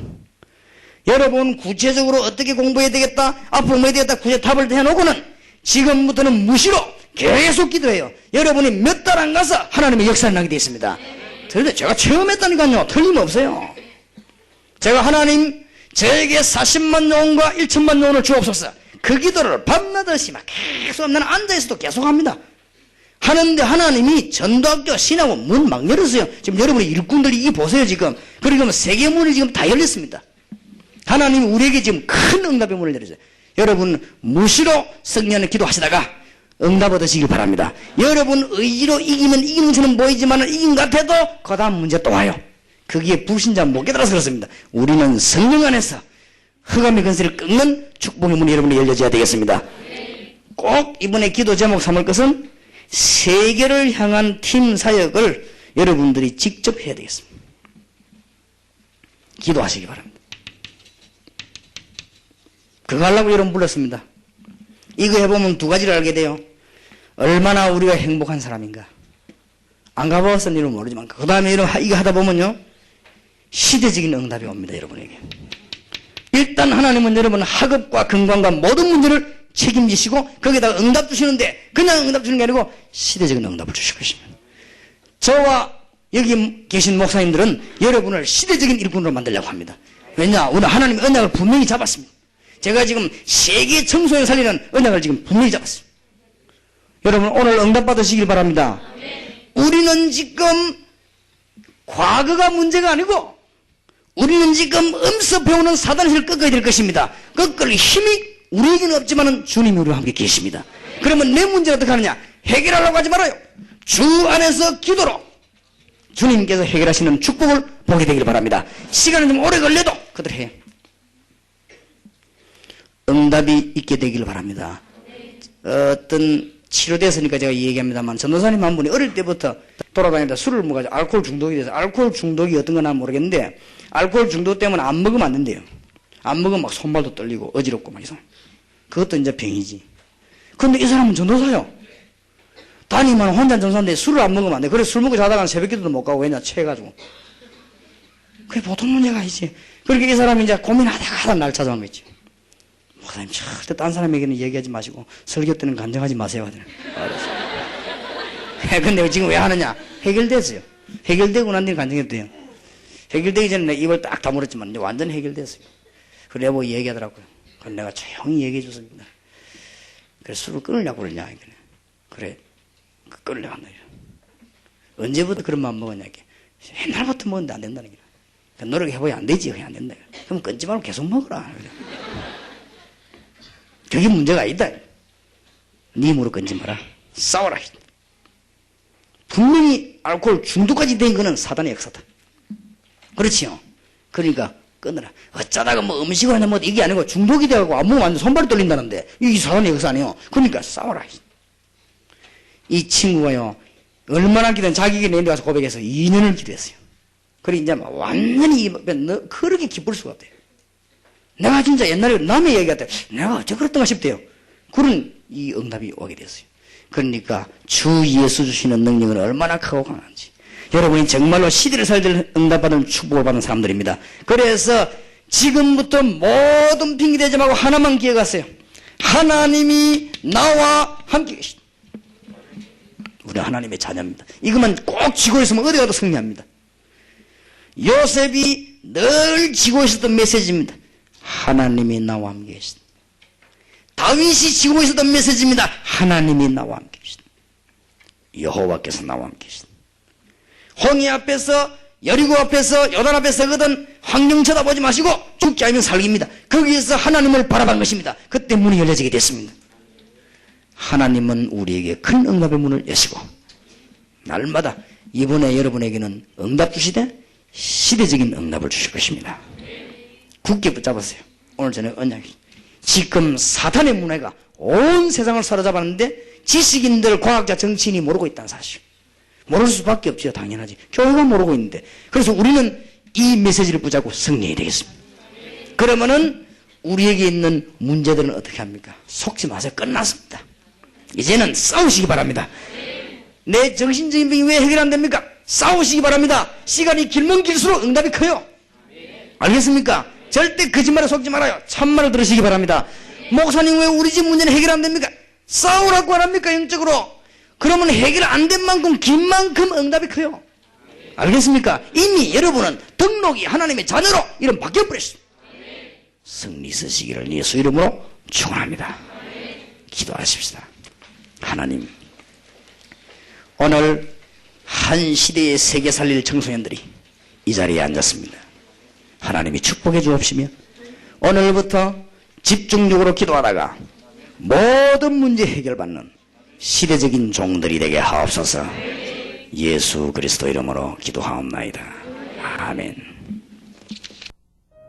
Speaker 1: 여러분 구체적으로 어떻게 공부해야 되겠다, 앞으로 뭐 해야 되겠다 구체 답을 해놓고는 지금부터는 무시로 계속 기도해요. 여러분이 몇 달 안 가서 하나님의 역사를 나게 되어 있습니다. 그런데 제가 체험했다니까요. 틀림없어요. 제가 하나님 저에게 40만 영혼과 1천만 영혼을 주옵소서. 그 기도를 밤낮없이 막 계속 나는 앉아있어도 계속 합니다. 하는데 하나님이 전도학교 신학원 문 막 열었어요. 지금 여러분의 일꾼들이 이 보세요 지금. 그리고 세계문이 지금 다 열렸습니다. 하나님이 우리에게 지금 큰 응답의 문을 열었어요. 여러분 무시로 성령을 기도하시다가 응답 얻으시길 바랍니다. 여러분 의지로 이기면 이기는 것처럼 보이지만 이긴 것 같아도 그 다음 문제 또 와요. 거기에 불신자 못 깨달아서 그렇습니다. 우리는 성령 안에서 흑암의 근세를 꺾는 축복의 문이 여러분이 열려져야 되겠습니다. 꼭 이번에 기도 제목 삼을 것은 세계를 향한 팀 사역을 여러분들이 직접 해야 되겠습니다. 기도하시기 바랍니다. 그거 하려고 여러분 불렀습니다. 이거 해보면 두 가지를 알게 돼요. 얼마나 우리가 행복한 사람인가. 안 가봐서는 이런 모르지만 그 다음에 이거 하다 보면요 시대적인 응답이 옵니다. 여러분에게. 일단 하나님은 여러분 학업과 건강과 모든 문제를 책임지시고 거기다가 응답 주시는데 그냥 응답 주는 게 아니고 시대적인 응답을 주실 것입니다. 저와 여기 계신 목사님들은 여러분을 시대적인 일꾼으로 만들려고 합니다. 왜냐? 오늘 하나님의 언약을 분명히 잡았습니다. 제가 지금 세계 청소년 살리는 언약을 지금 분명히 잡았습니다. 여러분 오늘 응답 받으시길 바랍니다. 우리는 지금 과거가 문제가 아니고 우리는 지금 엄습 배우는 사단의 힘을 꺾어야 될 것입니다. 꺾을 힘이 우리에게는 없지만 주님이 우리와 함께 계십니다. 그러면 내 문제는 어떻게 하느냐? 해결하려고 하지 말아요. 주 안에서 기도로 주님께서 해결하시는 축복을 보게 되길 바랍니다. 시간은 좀 오래 걸려도 그대로 해요. 응답이 있게 되길 바랍니다. 어떤 치료됐으니까 제가 얘기합니다만, 전도사님 한 분이 어릴 때부터 돌아다니다 술을 먹어가지고 알코올 중독이 돼서, 알코올 중독이 어떤 건지 모르겠는데 알코올 중독 때문에 안 먹으면 안 된대요. 안 먹으면 막 손발도 떨리고 어지럽고 막 이상. 그것도 이제 병이지. 그런데 이 사람은 전도사요. 다니면 혼자 전도사인데 술을 안 먹으면 안 돼. 그래서 술 먹고 자다가 새벽기도도 못 가고, 왜냐, 취해가지고. 그게 보통 문제가 아니지. 그렇게 이 사람이 이제 고민하다가 날 찾아온 거지. 목사님, 절대 딴 사람에게는 얘기하지 마시고 설교 때는 간증하지 마세요. 근데 지금 왜 하느냐? 해결됐어요. 해결되고 난 뒤에 간증해도 돼요. 해결되기 전에 내가 입을 딱 다물었지만 이제 완전 해결됐어요. 그래 보고 얘기하더라고요. 그래서 내가 조용히 얘기해 줬습니다. 그래, 술을 끊으려고 그러냐? 그래, 끊으려고 한다. 언제부터 그런 마음 먹었냐? 옛날부터 먹었는데 안 된다는 게. 그러니까 노력해봐야 안 되지. 그냥 안 된다. 그럼 끊지 말고 계속 먹어라. 그게 문제가 아니다. 네 힘으로 끊지 마라. 싸워라. 분명히 알코올 중독까지 된 거는 사단의 역사다. 그렇지요. 그러니까 끊으라. 어쩌다가 뭐 음식을 하냐 뭐 이게 아니고 중독이 돼가지고 안 먹으면 손발이 떨린다는데 이게 사단의 역사 아니에요. 그러니까 싸워라. 이 친구가요, 얼마나 기도한 자기에게 내데 가서 고백해서 2년을 기도했어요. 그래 이제 막 완전히 그렇게 기쁠 수가 없대요. 내가 진짜 옛날에 남의 얘기할 때 내가 어째 그랬던가 싶대요. 그런 이 응답이 오게 됐어요. 그러니까 주 예수 주시는 능력은 얼마나 크고 강한지. 여러분이 정말로 시대를 살들 응답받은 축복을 받은 사람들입니다. 그래서 지금부터 모든 핑계대지 말고 하나만 기억하세요. 하나님이 나와 함께 계시다. 우리 하나님의 자녀입니다. 이것만 꼭 쥐고 있으면 어디 가도 승리합니다. 요셉이 늘 쥐고 있었던 메시지입니다. 하나님이 나와 함께 계시다. 다윗이 지고 있었던 메시지입니다. 하나님이 나와 함께 계시다. 여호와께서 나와 함께 계시다. 홍해 앞에서, 여리고 앞에서, 요단 앞에서 서거든 환경 쳐다보지 마시고 죽지 않으면 살기입니다. 거기에서 하나님을 바라본 것입니다. 그때 문이 열려지게 됐습니다. 하나님은 우리에게 큰 응답의 문을 여시고 날마다 이번에 여러분에게는 응답 주시되 시대적인 응답을 주실 것입니다. 굳게 붙잡으세요. 오늘 저녁 언약이 지금 사탄의 문화가 온 세상을 사로잡았는데 지식인들, 과학자, 정치인이 모르고 있다는 사실. 모를 수밖에 없죠. 당연하지. 교회가 모르고 있는데. 그래서 우리는 이 메시지를 붙잡고 승리해야 되겠습니다. 그러면은 우리에게 있는 문제들은 어떻게 합니까? 속지 마세요. 끝났습니다. 이제는 싸우시기 바랍니다. 내 정신적인 병이 왜 해결 안 됩니까? 싸우시기 바랍니다. 시간이 길면 길수록 응답이 커요. 알겠습니까? 절대 거짓말에 속지 말아요. 참말을 들으시기 바랍니다. 목사님 왜 우리 집 문제는 해결 안 됩니까? 싸우라고 안 합니까? 영적으로. 그러면 해결 안 된 만큼 긴 만큼 응답이 커요. 알겠습니까? 이미 여러분은 등록이 하나님의 자녀로 이름 바뀌어버렸습니다. 승리 있으시기를 예수 이름으로 축원합니다. 기도하십시다. 하나님, 오늘 한 시대의 세계 살릴 청소년들이 이 자리에 앉았습니다. 하나님이 축복해 주옵시며 오늘부터 집중적으로 기도하다가 모든 문제 해결받는 시대적인 종들이 되게 하옵소서. 예수 그리스도 이름으로 기도하옵나이다. 아멘.